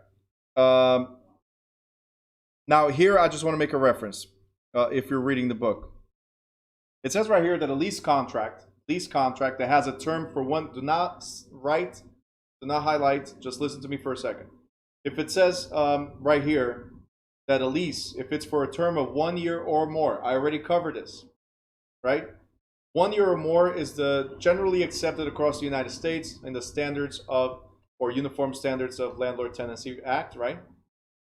Now here, I just want to make a reference. If you're reading the book, it says right here that a lease contract that has a term for one. Do not write. Do not highlight. Just listen to me for a second. If it says right here that a lease, if it's for a term of 1 year or more, I already covered this, right? 1 year or more is the generally accepted across the United States in the standards of, or uniform standards of Landlord Tenancy Act, right?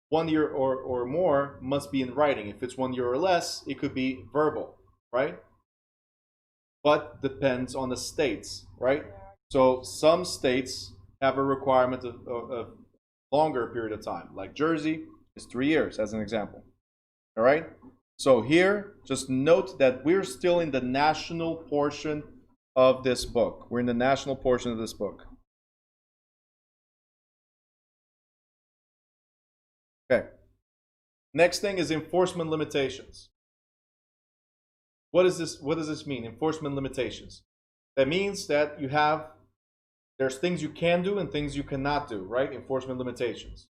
1 year or more must be in writing. If it's 1 year or less, it could be verbal, right? But depends on the states, right? So some states have a requirement of a longer period of time, like Jersey is 3 years, as an example. All right? So here, just note that we're still in the national portion of this book. We're in the national portion of this book. Okay. Next thing is enforcement limitations. What does this mean? Enforcement limitations. That means that there's things you can do and things you cannot do, right? Enforcement limitations.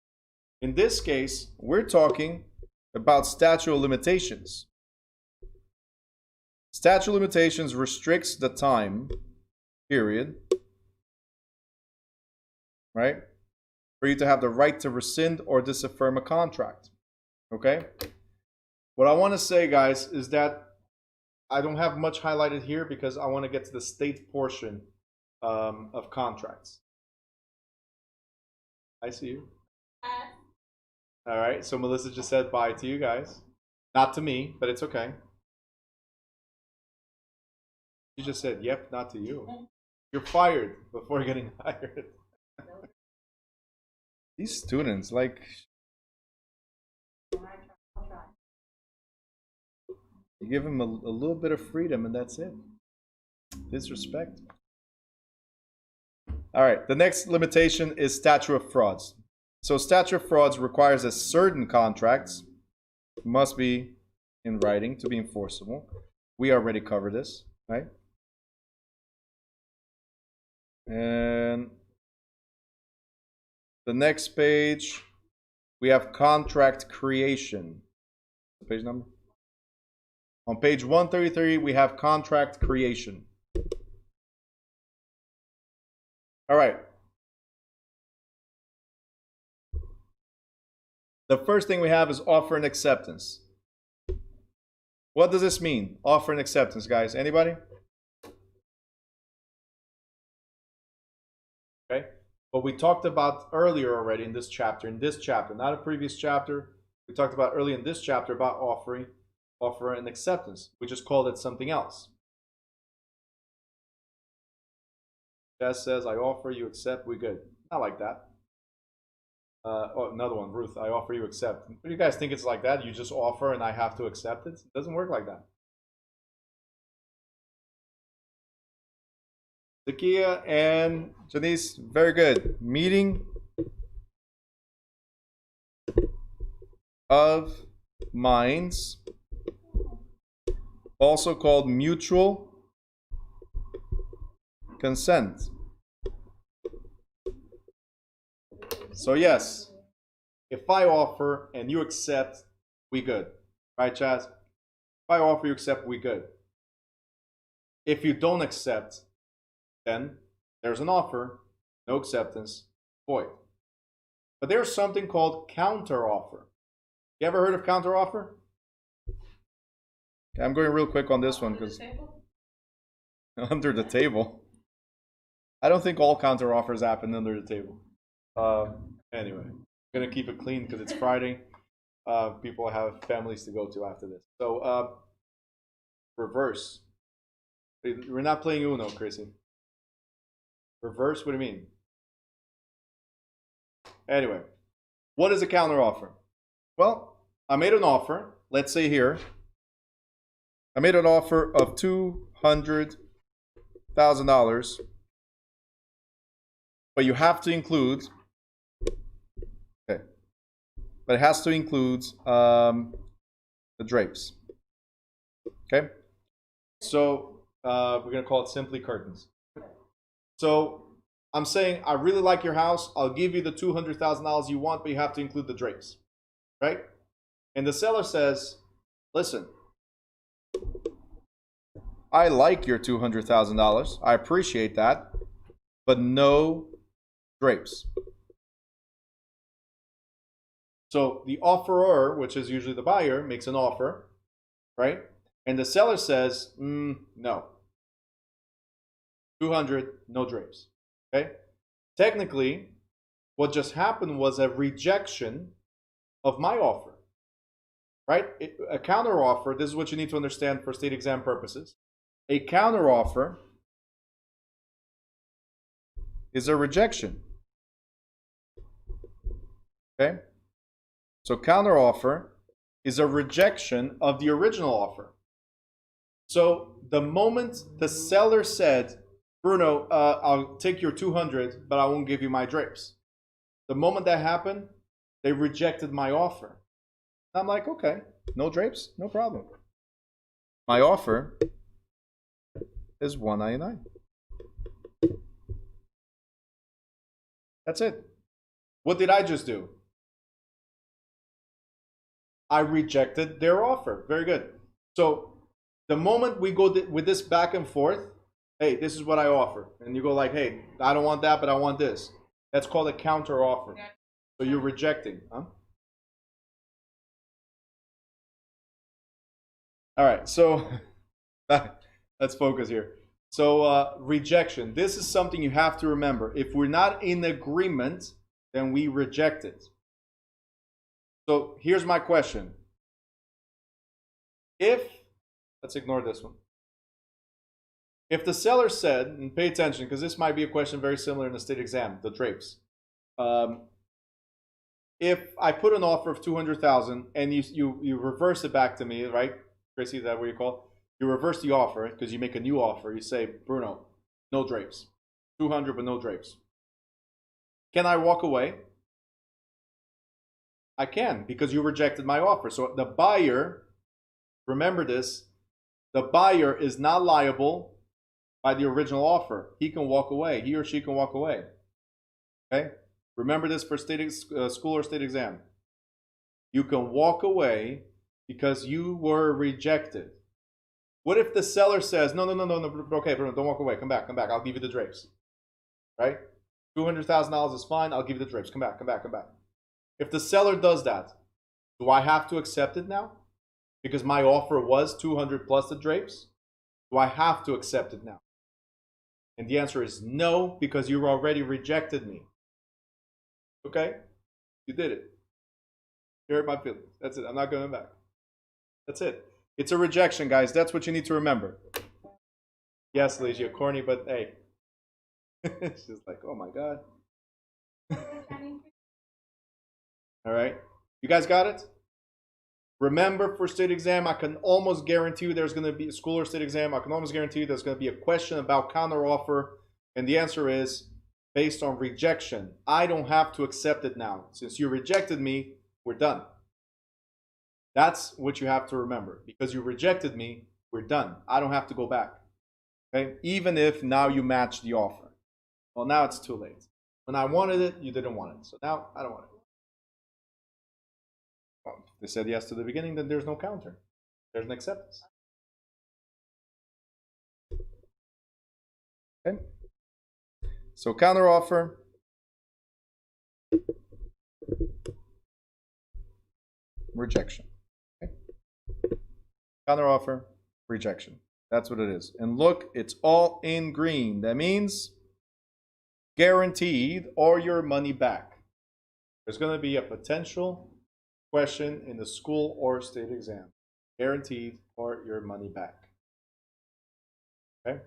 In this case, we're talking about statute of limitations. Statute of limitations restricts the time period, right, for you to have the right to rescind or disaffirm a contract. Okay? What I want to say, guys, is that I don't have much highlighted here because I want to get to the state portion of contracts. I see you. All right, so Melissa just said bye to you guys. Not to me, but it's okay. She just said, yep, not to you. You're fired before getting hired. These students, like... You give them a little bit of freedom and that's it. Disrespect. All right, the next limitation is statute of frauds. So statute of frauds requires that certain contracts must be in writing to be enforceable. We already covered this, right? And the next page, we have contract creation. The page number? On page 133, we have contract creation. All right. The first thing we have is offer and acceptance. What does this mean? Offer and acceptance, guys. Anybody? Okay. What we talked about earlier already in this chapter, not a previous chapter. We talked about early in this chapter about offer and acceptance. We just called it something else. Jess says, I offer, you accept, we good. Not like that. Oh, another one, Ruth, I offer, you accept. Do you guys think it's like that? You just offer and I have to accept it? It doesn't work like that. Zakia and Janice, very good. Meeting of minds, also called mutual consent. So yes, if I offer and you accept, we good. Right, Chaz? If I offer, you accept, we good. If you don't accept, then there's an offer, no acceptance, void. But there's something called counteroffer. You ever heard of counteroffer? Okay, I'm going real quick on this one because under the table. I don't think all counteroffers happen under the table. Anyway, I'm gonna keep it clean because it's Friday. People have families to go to after this. So reverse. We're not playing Uno, Chrissy. Reverse, what do you mean? Anyway, what is a counteroffer? Well, I made an offer. Let's say here, I made an offer of $200,000, but you have to include. Okay, but it has to include the drapes. Okay, so we're gonna call it simply curtains. So I'm saying, I really like your house. I'll give you the $200,000 you want, but you have to include the drapes, right? And the seller says, listen, I like your $200,000. I appreciate that, but no drapes. So the offeror, which is usually the buyer, makes an offer, right? And the seller says, no. 200, no drapes. Okay? Technically, what just happened was a rejection of my offer. Right? A counteroffer, this is what you need to understand for state exam purposes. A counteroffer is a rejection. Okay? So counteroffer is a rejection of the original offer. So the moment the seller said, Bruno, I'll take your 200, but I won't give you my drapes. The moment that happened, they rejected my offer. I'm like, okay, no drapes, no problem. My offer is $199. That's it. What did I just do? I rejected their offer. Very good. So the moment we go with this back and forth, hey, this is what I offer. And you go like, hey, I don't want that, but I want this. That's called a counter offer. So you're rejecting, huh? All right, so let's focus here. So rejection, this is something you have to remember. If we're not in agreement, then we reject it. So here's my question. Let's ignore this one. If the seller said, and pay attention, because this might be a question very similar in the state exam, the drapes. If I put an offer of 200,000 and you reverse it back to me, right? Chrissy, is that what you call it? You reverse the offer because you make a new offer. You say, Bruno, no drapes. 200, but no drapes. Can I walk away? I can, because you rejected my offer. So the buyer, remember this, the buyer is not liable by the original offer. He can walk away. He or she can walk away. Okay? Remember this for school or state exam. You can walk away because you were rejected. What if the seller says, no, okay, don't walk away. Come back. I'll give you the drapes. Right? $200,000 is fine. I'll give you the drapes. Come back. If the seller does that, do I have to accept it now? Because my offer was 200 plus the drapes? Do I have to accept it now? And the answer is no, because you already rejected me. Okay? You did it. You hurt my feelings. That's it. I'm not going back. That's it. It's a rejection, guys. That's what you need to remember. Yes, Ligia, corny, but hey. It's just like, oh my God. All right. You guys got it? Remember, for state exam, I can almost guarantee you there's going to be a school or state exam. I can almost guarantee you there's going to be a question about counteroffer. And the answer is based on rejection. I don't have to accept it now. Since you rejected me, we're done. That's what you have to remember. Because you rejected me, we're done. I don't have to go back. Okay? Even if now you match the offer. Well, now it's too late. When I wanted it, you didn't want it. So now I don't want it. Well, if they said yes to the beginning, then there's no counter. There's an acceptance. Okay? So counteroffer, rejection. Okay. Counteroffer, rejection. That's what it is. And look, it's all in green. That means guaranteed or your money back. There's going to be a potential question in the school or state exam. Guaranteed or your money back. Okay?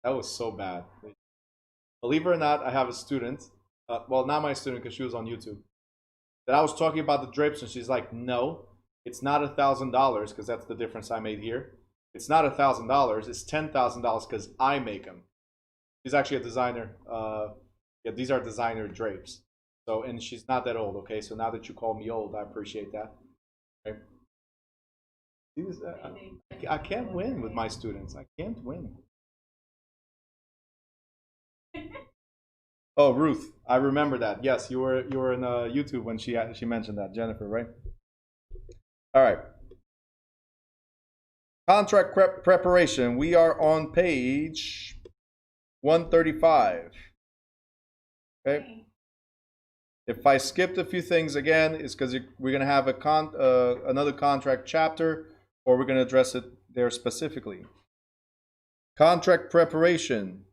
That was so bad. Believe it or not, I have a student, well, not my student because she was on YouTube, that I was talking about the drapes and she's like, no, it's not $1,000 because that's the difference I made here. It's not $1,000, it's $10,000 because I make them. She's actually a designer. Yeah, these are designer drapes. So, and she's not that old, okay? So now that you call me old, I appreciate that. Okay? I can't win with my students. I can't win. Oh, Ruth, I remember that. Yes, you were in YouTube when she mentioned that, Jennifer, right? All right. Contract preparation. We are on page 135. Okay. If I skipped a few things again, it's because we're going to have another contract chapter, or we're going to address it there specifically. Contract preparation.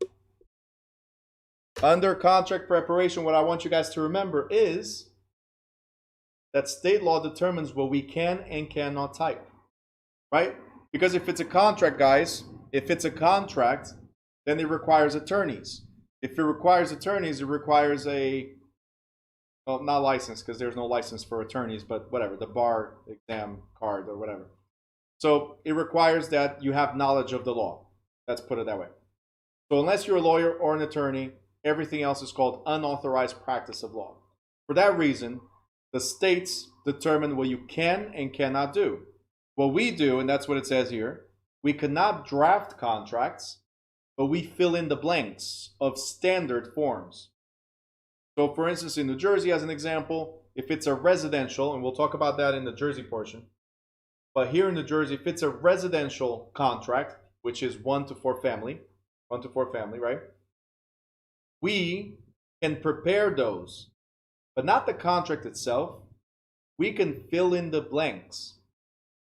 Under contract preparation, what I want you guys to remember is that state law determines what we can and cannot type, right? Because if it's a contract, guys, if it's a contract, then it requires attorneys. If it requires attorneys, it requires a, well, not license, because there's no license for attorneys, but whatever, the bar exam card or whatever. So it requires that you have knowledge of the law. Let's put it that way. So unless you're a lawyer or an attorney, everything else is called unauthorized practice of law. For that reason, the states determine what you can and cannot do. What we do, and that's what it says here, we cannot draft contracts, but we fill in the blanks of standard forms. So for instance, in New Jersey, as an example, if it's a residential, and we'll talk about that in the Jersey portion, but here in New Jersey, if it's a residential contract, which is 1 to 4 family, right? We can prepare those, but not the contract itself. We can fill in the blanks.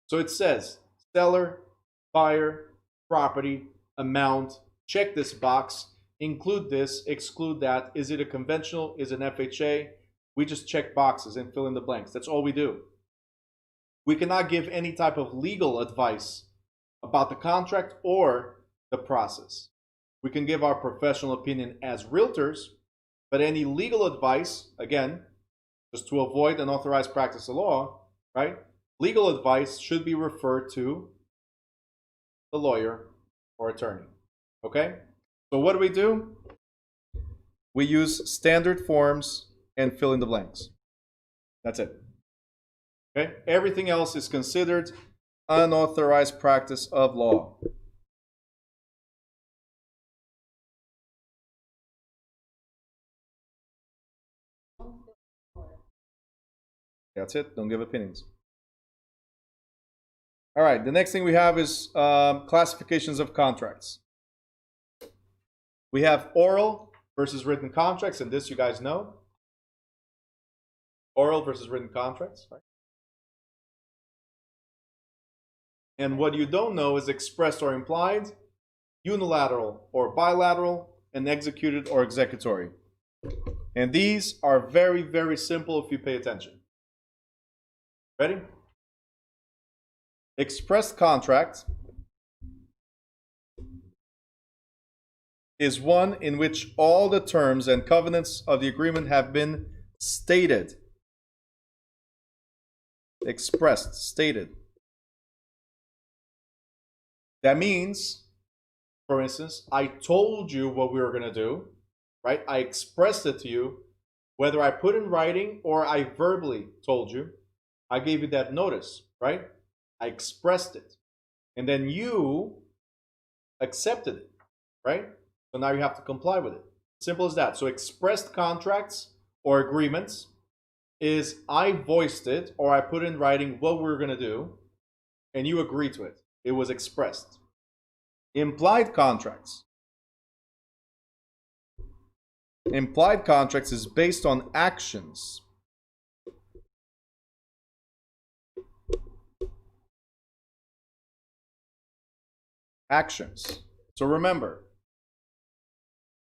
So it says seller, buyer, property, amount, check this box, include this, exclude that. Is it a conventional? Is it an FHA? We just check boxes and fill in the blanks. That's all we do. We cannot give any type of legal advice about the contract or the process. We can give our professional opinion as realtors, but any legal advice, again, just to avoid unauthorized practice of law, right? Legal advice should be referred to the lawyer or attorney, okay? So what do? We use standard forms and fill in the blanks. That's it, okay? Everything else is considered unauthorized practice of law. That's it. Don't give opinions. All right. The next thing we have is classifications of contracts. We have oral versus written contracts, and this you guys know. Oral versus written contracts, right? And what you don't know is expressed or implied, unilateral or bilateral, and executed or executory. And these are very, very simple if you pay attention. Ready? Expressed contract is one in which all the terms and covenants of the agreement have been stated. Expressed, stated. That means, for instance, I told you what we were going to do, right? I expressed it to you, whether I put in writing or I verbally told you. I gave you that notice, right? I expressed it. And then you accepted it, right? So now you have to comply with it. Simple as that. So expressed contracts or agreements is I voiced it or I put in writing what we're going to do. and you agree to it. It was expressed. Implied contracts. Implied contracts is based on actions. Actions. So remember,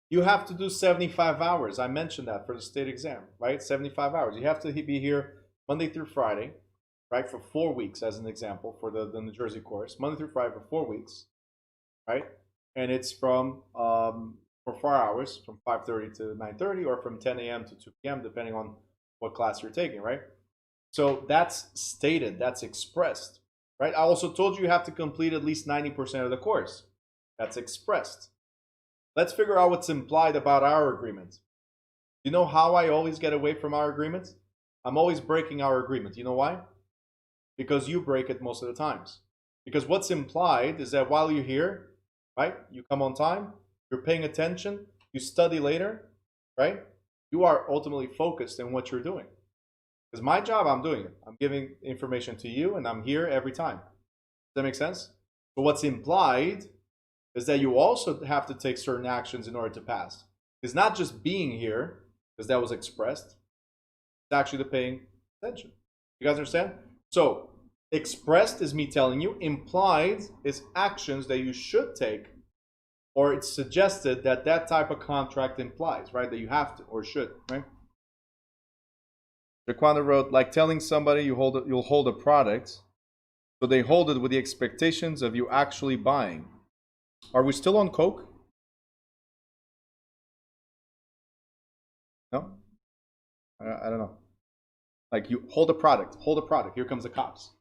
you have to do 75 hours. I mentioned that for the state exam, right? 75 hours. You have to be here Monday through Friday, right? For 4 weeks, as an example, for the New Jersey course. Monday through Friday for 4 weeks, right? And it's from for 4 hours, from 5:30 to 9:30, or from 10 a.m. to 2 p.m., depending on what class you're taking, right? So that's stated, that's expressed, right? I also told you have to complete at least 90% of the course. That's expressed. Let's figure out what's implied about our agreement. You know how I always get away from our agreement? I'm always breaking our agreement. You know why? Because you break it most of the times. Because what's implied is that while you're here, right, you come on time, you're paying attention, you study later, right? You are ultimately focused in what you're doing. Because my job, I'm doing it. I'm giving information to you, and I'm here every time. Does that make sense? But what's implied is that you also have to take certain actions in order to pass. It's not just being here, because that was expressed. It's actually the paying attention. You guys understand? So, expressed is me telling you. Implied is actions that you should take, or it's suggested that that type of contract implies, right? That you have to or should, right? Jaquanda wrote, like telling somebody you'll hold a product, so they hold it with the expectations of you actually buying. Are we still on Coke? No? I don't know. Like, you hold a product. Here comes the cops.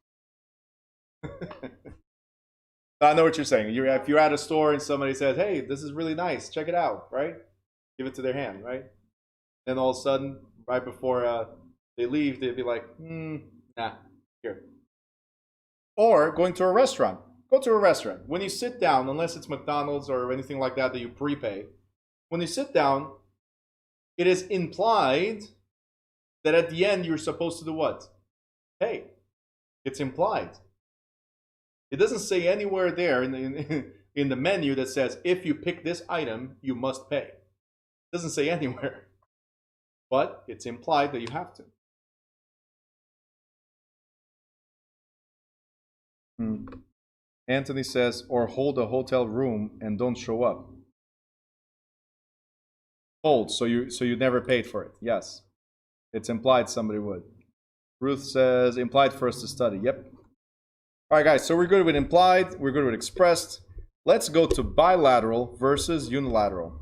I know what you're saying. If you're at a store and somebody says, hey, this is really nice, check it out, right? Give it to their hand, right? Then all of a sudden, right before they leave, they'd be like, nah, here. Or going to a restaurant. Go to a restaurant. When you sit down, unless it's McDonald's or anything like that that you prepay, when you sit down, it is implied that at the end you're supposed to do what? Pay. It's implied. It doesn't say anywhere there in the menu that says, if you pick this item, you must pay. It doesn't say anywhere. But it's implied that you have to. Anthony says, or hold a hotel room and don't show up. Hold, so you never paid for it. Yes. It's implied somebody would. Ruth says, implied for us to study. Yep. All right, guys, so we're good with implied. We're good with expressed. Let's go to bilateral versus unilateral.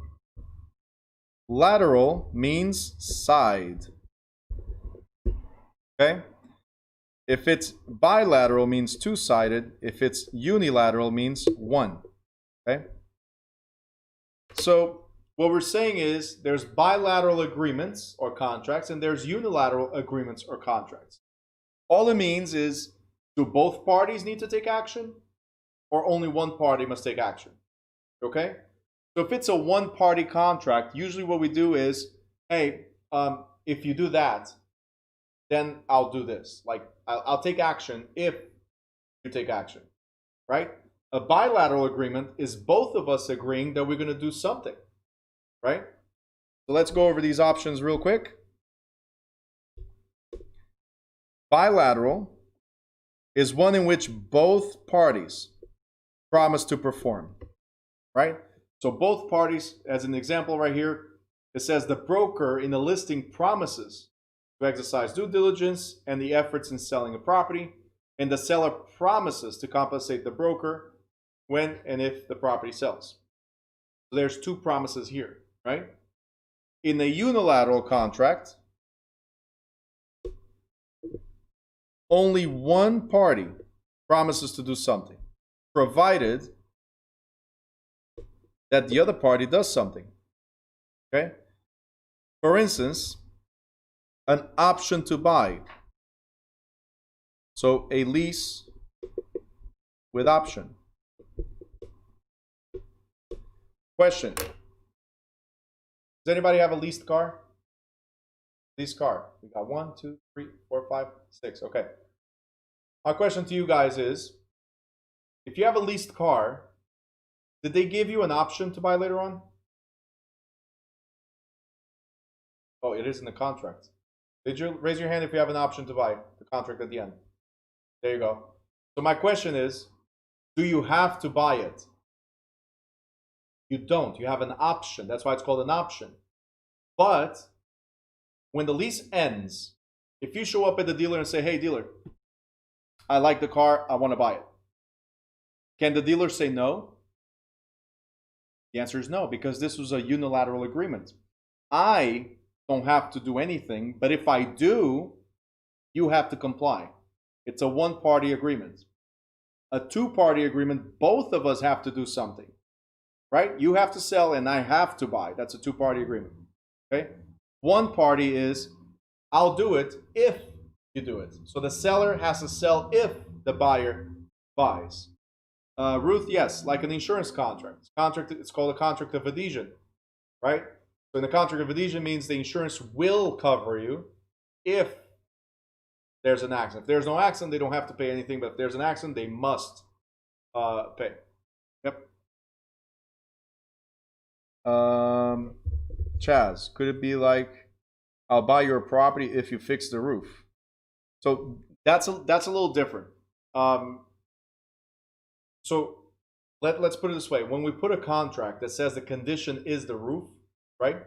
Lateral means side. Okay? If it's bilateral, means two-sided. If it's unilateral, means one. Okay? So what we're saying is there's bilateral agreements or contracts, and there's unilateral agreements or contracts. All it means is, do both parties need to take action, or only one party must take action? Okay? So if it's a one-party contract, usually what we do is, hey, if you do that, then I'll do this. Like, I'll take action if you take action, right? A bilateral agreement is both of us agreeing that we're going to do something, right? So let's go over these options real quick. Bilateral is one in which both parties promise to perform, right? So both parties, as an example right here, it says the broker in the listing promises to exercise due diligence and the efforts in selling a property, and the seller promises to compensate the broker when and if the property sells. So there's two promises here, right? In a unilateral contract, only one party promises to do something, provided that the other party does something. Okay? For instance, an option to buy. So a lease with option. Question. Does anybody have a leased car? Leased car. We got 1, 2, 3, 4, 5, 6. Okay. My question to you guys is, if you have a leased car, did they give you an option to buy later on? Oh, it is in the contract. Did you raise your hand if you have an option to buy the contract at the end? There you go. So my question is, do you have to buy it? You don't. You have an option. That's why it's called an option. But when the lease ends, if you show up at the dealer and say, hey, dealer, I like the car, I want to buy it. Can the dealer say no? The answer is no, because this was a unilateral agreement. I don't have to do anything, but if I do, you have to comply. It's a one-party agreement. A two-party agreement, both of us have to do something, right? You have to sell and I have to buy. That's a two-party agreement, okay? One party is, I'll do it if you do it. So the seller has to sell if the buyer buys. Ruth, yes, like an insurance contract. It's called a contract of adhesion, right? So in the contract of adhesion means the insurance will cover you if there's an accident. If there's no accident, they don't have to pay anything, but if there's an accident, they must pay. Yep. Chaz, could it be like, I'll buy your property if you fix the roof? So that's a little different. So let's put it this way. When we put a contract that says the condition is the roof, right?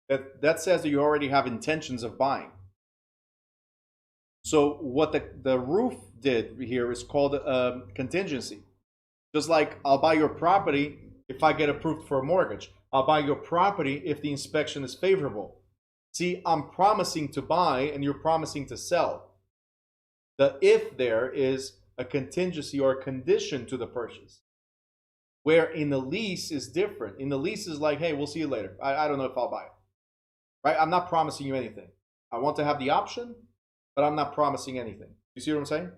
That says that you already have intentions of buying. So what the roof did here is called a contingency. Just like I'll buy your property if I get approved for a mortgage. I'll buy your property if the inspection is favorable. See, I'm promising to buy and you're promising to sell. The if there is a contingency or a condition to the purchase. Where in the lease is different. In the lease is like, hey, we'll see you later. I don't know if I'll buy it. Right? I'm not promising you anything. I want to have the option, but I'm not promising anything. You see what I'm saying?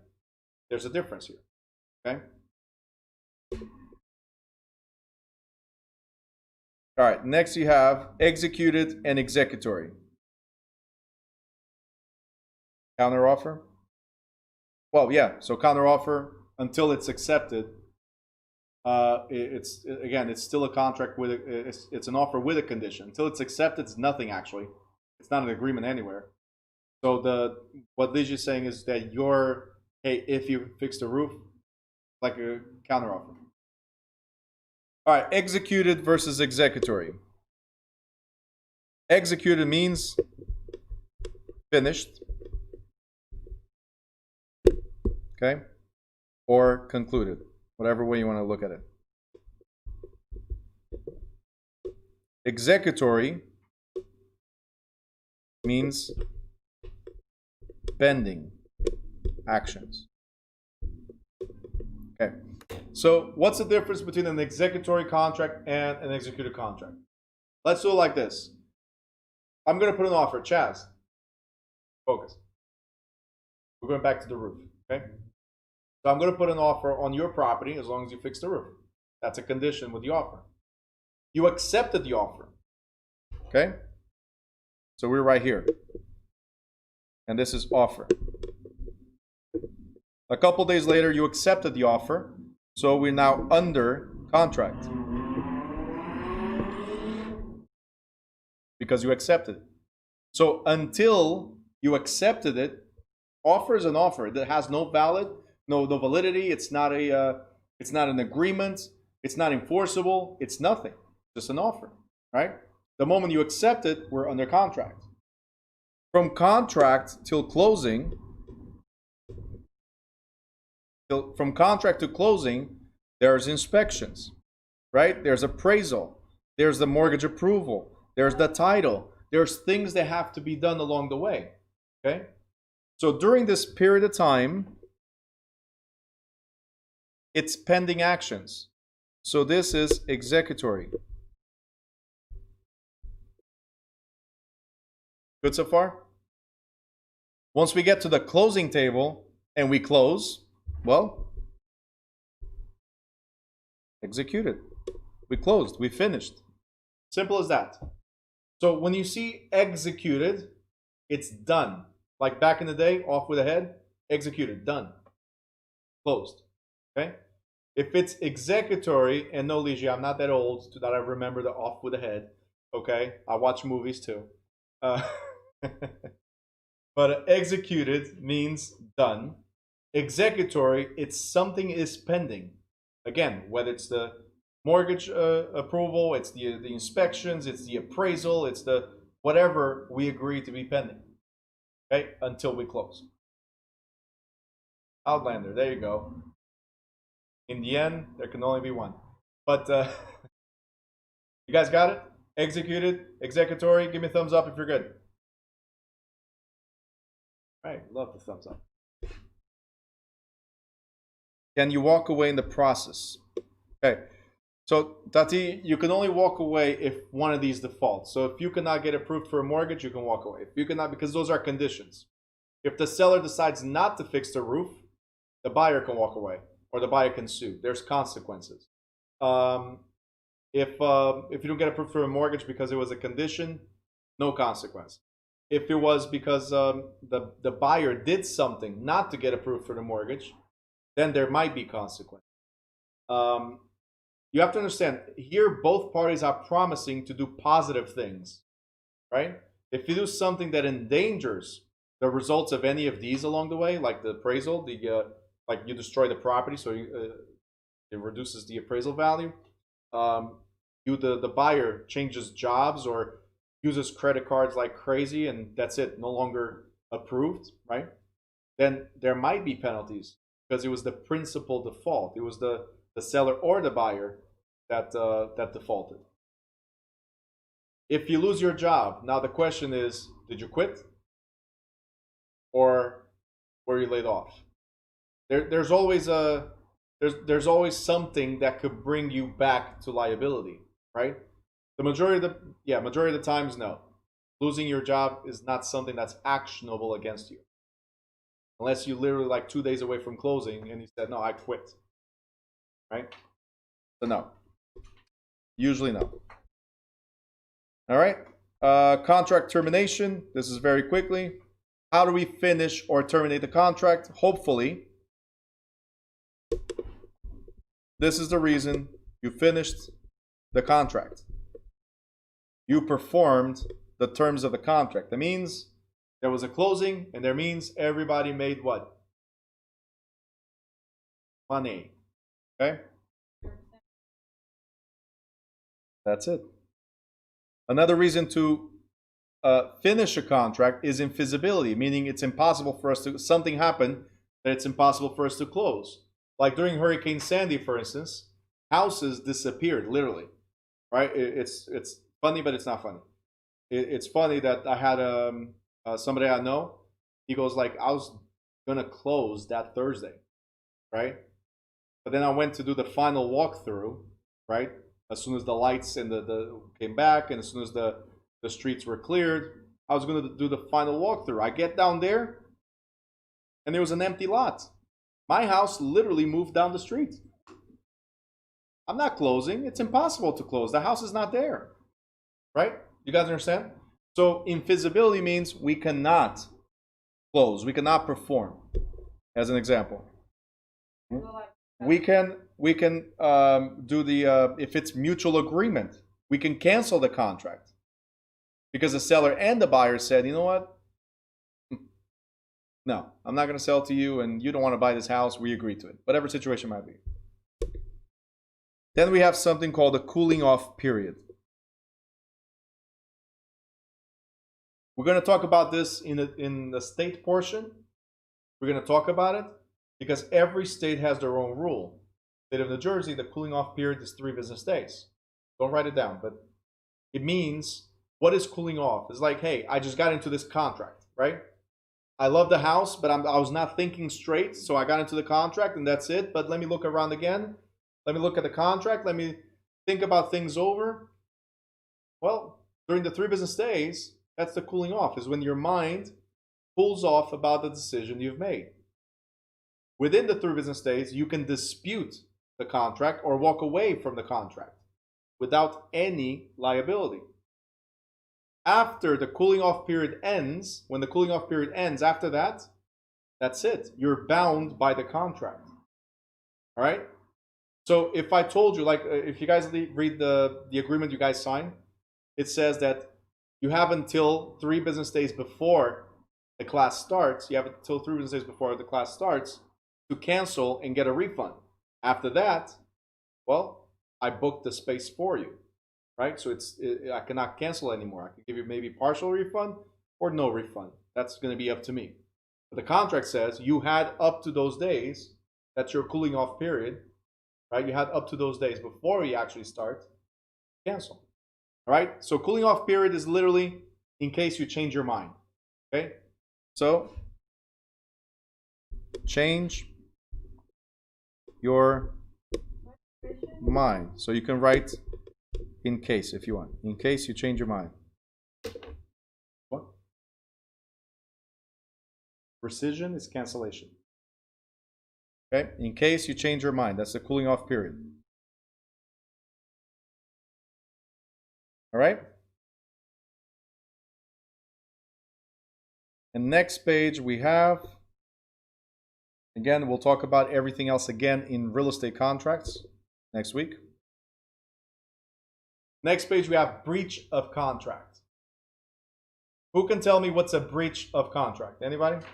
There's a difference here. Okay? All right, next you have executed and executory. Counteroffer? Well, yeah, so counteroffer until it's accepted. It's still a contract with it's an offer with a condition. Until it's accepted, it's nothing actually. It's not an agreement anywhere. So what Ligia is saying is that hey, if you fix the roof, like a counteroffer. All right, executed versus executory. Executed means finished. Okay? Or concluded. Whatever way you want to look at it. Executory means pending actions. Okay. So what's the difference between an executory contract and an executed contract? Let's do it like this. I'm going to put an offer. Chaz, focus. We're going back to the roof. Okay. So I'm going to put an offer on your property as long as you fix the roof. That's a condition with the offer. You accepted the offer. Okay? So we're right here. And this is offer. A couple days later, you accepted the offer. So we're now under contract. Because you accepted it. So until you accepted it, offer is an offer. That has no validity. It's not an agreement. It's not enforceable. It's nothing. Just an offer, right? The moment you accept it, we're under contract. From contract till closing, from contract to closing, there's inspections, right? There's appraisal. There's the mortgage approval. There's the title. There's things that have to be done along the way, okay? So during this period of time, it's pending actions. So this is executory. Good so far? Once we get to the closing table and we close, well, executed. We closed. We finished. Simple as that. So when you see executed, it's done. Like back in the day, off with a head, executed, done. closed. Okay? If it's executory, and no, Ligia, I'm not that old to that I remember the off with the head. Okay? I watch movies too. But executed means done. Executory, it's something is pending. Again, whether it's the mortgage approval, it's the inspections, it's the appraisal, it's the whatever we agree to be pending. Okay, until we close. Outlander, there you go. In the end, there can only be one. But you guys got it? Executed, executory. Give me a thumbs up if you're good. All right, love the thumbs up. Can you walk away in the process? Okay, so Tati, you can only walk away if one of these defaults. So if you cannot get approved for a mortgage, you can walk away. If you cannot, because those are conditions. If the seller decides not to fix the roof, the buyer can walk away, or the buyer can sue. There's consequences. If you don't get approved for a mortgage because it was a condition, no consequence. If it was because the buyer did something not to get approved for the mortgage, then there might be consequence. You have to understand, here both parties are promising to do positive things, right? If you do something that endangers the results of any of these along the way, like the appraisal, like you destroy the property, so it reduces the appraisal value. The buyer changes jobs or uses credit cards like crazy, and that's it, no longer approved, right? Then there might be penalties because it was the principal default. It was the seller or the buyer that defaulted. If you lose your job, now the question is, did you quit? Or were you laid off? There's always something that could bring you back to liability, right? The majority of the times, no. Losing your job is not something that's actionable against you. Unless you literally like 2 days away from closing and you said, no, I quit. Right? So no. Usually no. All right. Contract termination. This is very quickly. How do we finish or terminate the contract? Hopefully, this is the reason you finished the contract. You performed the terms of the contract. That means there was a closing, and that means everybody made what? Money. Okay? That's it. Another reason to finish a contract is infeasibility, meaning it's impossible for us to, something happened that it's impossible for us to close. Like during Hurricane Sandy, for instance, houses disappeared, literally. Right? It's funny, but it's not funny. It's funny that I had somebody I know. He goes like, I was gonna close that Thursday, right? But then I went to do the final walkthrough, right? As soon as the lights and the came back, and as soon as the streets were cleared, I was gonna do the final walkthrough. I get down there, and there was an empty lot. My house literally moved down the street. I'm not closing. It's impossible to close. The house is not there. Right? You guys understand? So infeasibility means we cannot close. We cannot perform. As an example. We can do the, if it's mutual agreement, we can cancel the contract. Because the seller and the buyer said, you know what? No, I'm not going to sell it to you, and you don't want to buy this house. We agree to it. Whatever situation might be. Then we have something called a cooling off period. We're going to talk about this in the state portion. We're going to talk about it because every state has their own rule. State of New Jersey, the cooling off period is 3 business days. Don't write it down, but it means, what is cooling off? It's like, hey, I just got into this contract, right? I love the house, but I was not thinking straight, so I got into the contract and that's it. But let me look around again. Let me look at the contract. Let me think about things over. Well, during the 3 business days, that's the cooling off, is when your mind cools off about the decision you've made. Within the 3 business days, you can dispute the contract or walk away from the contract without any liability. After the cooling off period ends, when the cooling off period ends, after that, that's it. You're bound by the contract. All right. So if I told you, like, if you guys read the agreement you guys signed, it says that you have until 3 business days before the class starts. You have until 3 business days before the class starts to cancel and get a refund. After that, well, I booked the space for you, right? So I cannot cancel anymore. I can give you maybe partial refund or no refund. That's going to be up to me. But the contract says you had up to those days. That's your cooling off period, right? You had up to those days before you actually start, cancel. All right. So cooling off period is literally in case you change your mind. Okay. So change your mind. So you can write in case if you want. In case you change your mind. What? Rescission is cancellation. Okay? In case you change your mind. That's the cooling off period. All right? And next page we have, again, we'll talk about everything else again in real estate contracts next week. Next page we have breach of contract. Who can tell me what's a breach of contract? Anybody?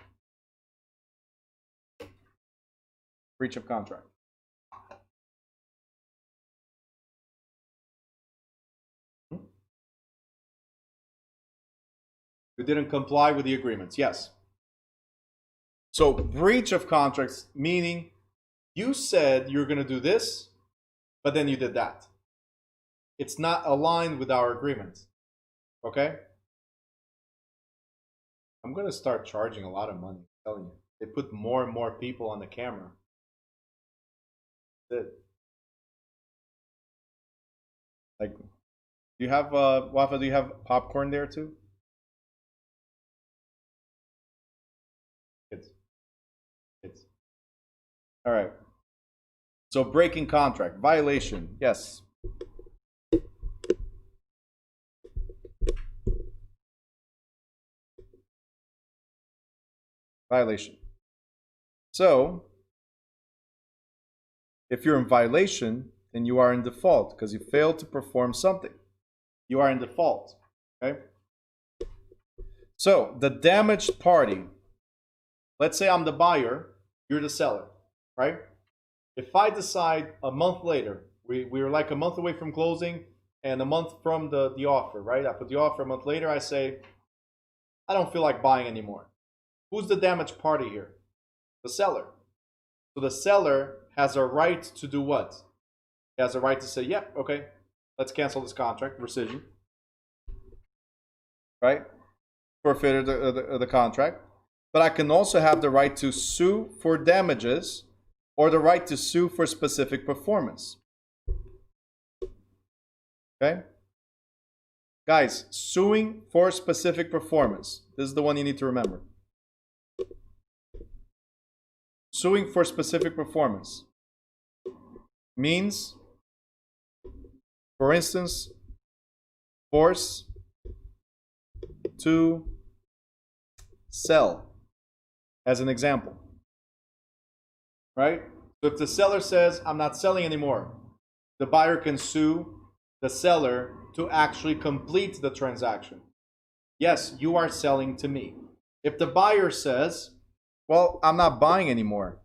Breach of contract. You didn't comply with the agreements. Yes. So breach of contracts, meaning you said you're going to do this, but then you did that. It's not aligned with our agreement. Okay? I'm going to start charging a lot of money. I'm telling you. They put more and more people on the camera. That's it. Like, do you have, Wafa, do you have popcorn there too? Kids. All right. So breaking contract, violation, yes. Violation. So if you're in violation, then you are in default because you failed to perform something. You are in default. Okay. So the damaged party. Let's say I'm the buyer, you're the seller, right? If I decide a month later, we're like a month away from closing and a month from the offer, right? I put the offer a month later, I say, I don't feel like buying anymore. Who's the damaged party here? The seller. So the seller has a right to do what? He has a right to say, yep, okay, let's cancel this contract, rescission, right? Forfeit the contract. But I can also have the right to sue for damages or the right to sue for specific performance. Okay? Guys, suing for specific performance. This is the one you need to remember. Suing for specific performance means, for instance, force to sell. As an example, right? So if the seller says, I'm not selling anymore, the buyer can sue the seller to actually complete the transaction. Yes, you are selling to me. If the buyer says, well, I'm not buying anymore,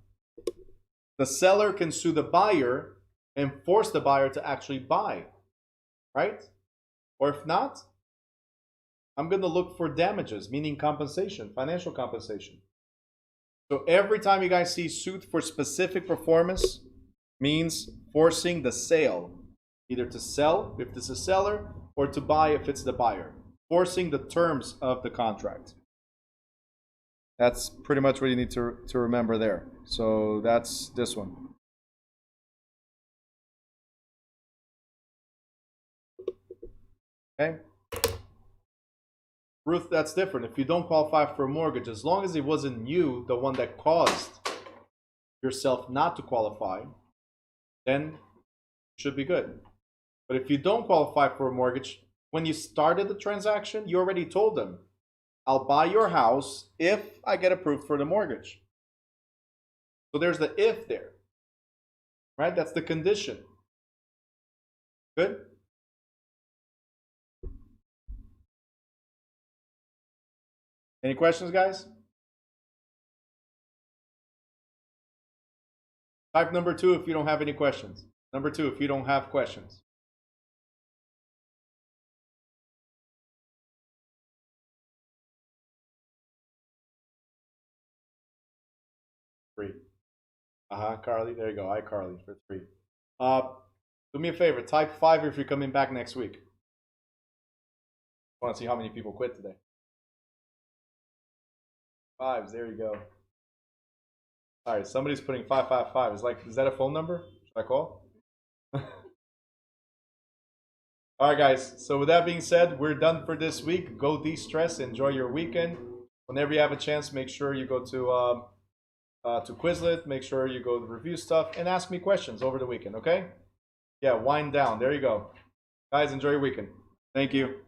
the seller can sue the buyer and force the buyer to actually buy, right? Or if not, I'm going to look for damages, meaning compensation, financial compensation. So every time you guys see suit for specific performance means forcing the sale, either to sell if it's a seller or to buy if it's the buyer, forcing the terms of the contract. That's pretty much what you need to remember there. So that's this one. Okay. Ruth, that's different. If you don't qualify for a mortgage, as long as it wasn't you, the one that caused yourself not to qualify, then it should be good. But if you don't qualify for a mortgage, when you started the transaction, you already told them, I'll buy your house if I get approved for the mortgage. So there's the if there. right? That's the condition. Good? Any questions, guys? Type number 2 if you don't have any questions. Number 2 if you don't have questions. Three. Carly. There you go. Hi, Carly, for 3. Do me a favor. Type 5 if you're coming back next week. I want to see how many people quit today. 5s. There you go. All right. Somebody's putting 555. Is that a phone number? Should I call? All right, guys. So with that being said, we're done for this week. Go de-stress. Enjoy your weekend. Whenever you have a chance, make sure you go to Quizlet. Make sure you go to review stuff and ask me questions over the weekend. Okay? Yeah, wind down. There you go. Guys, enjoy your weekend. Thank you.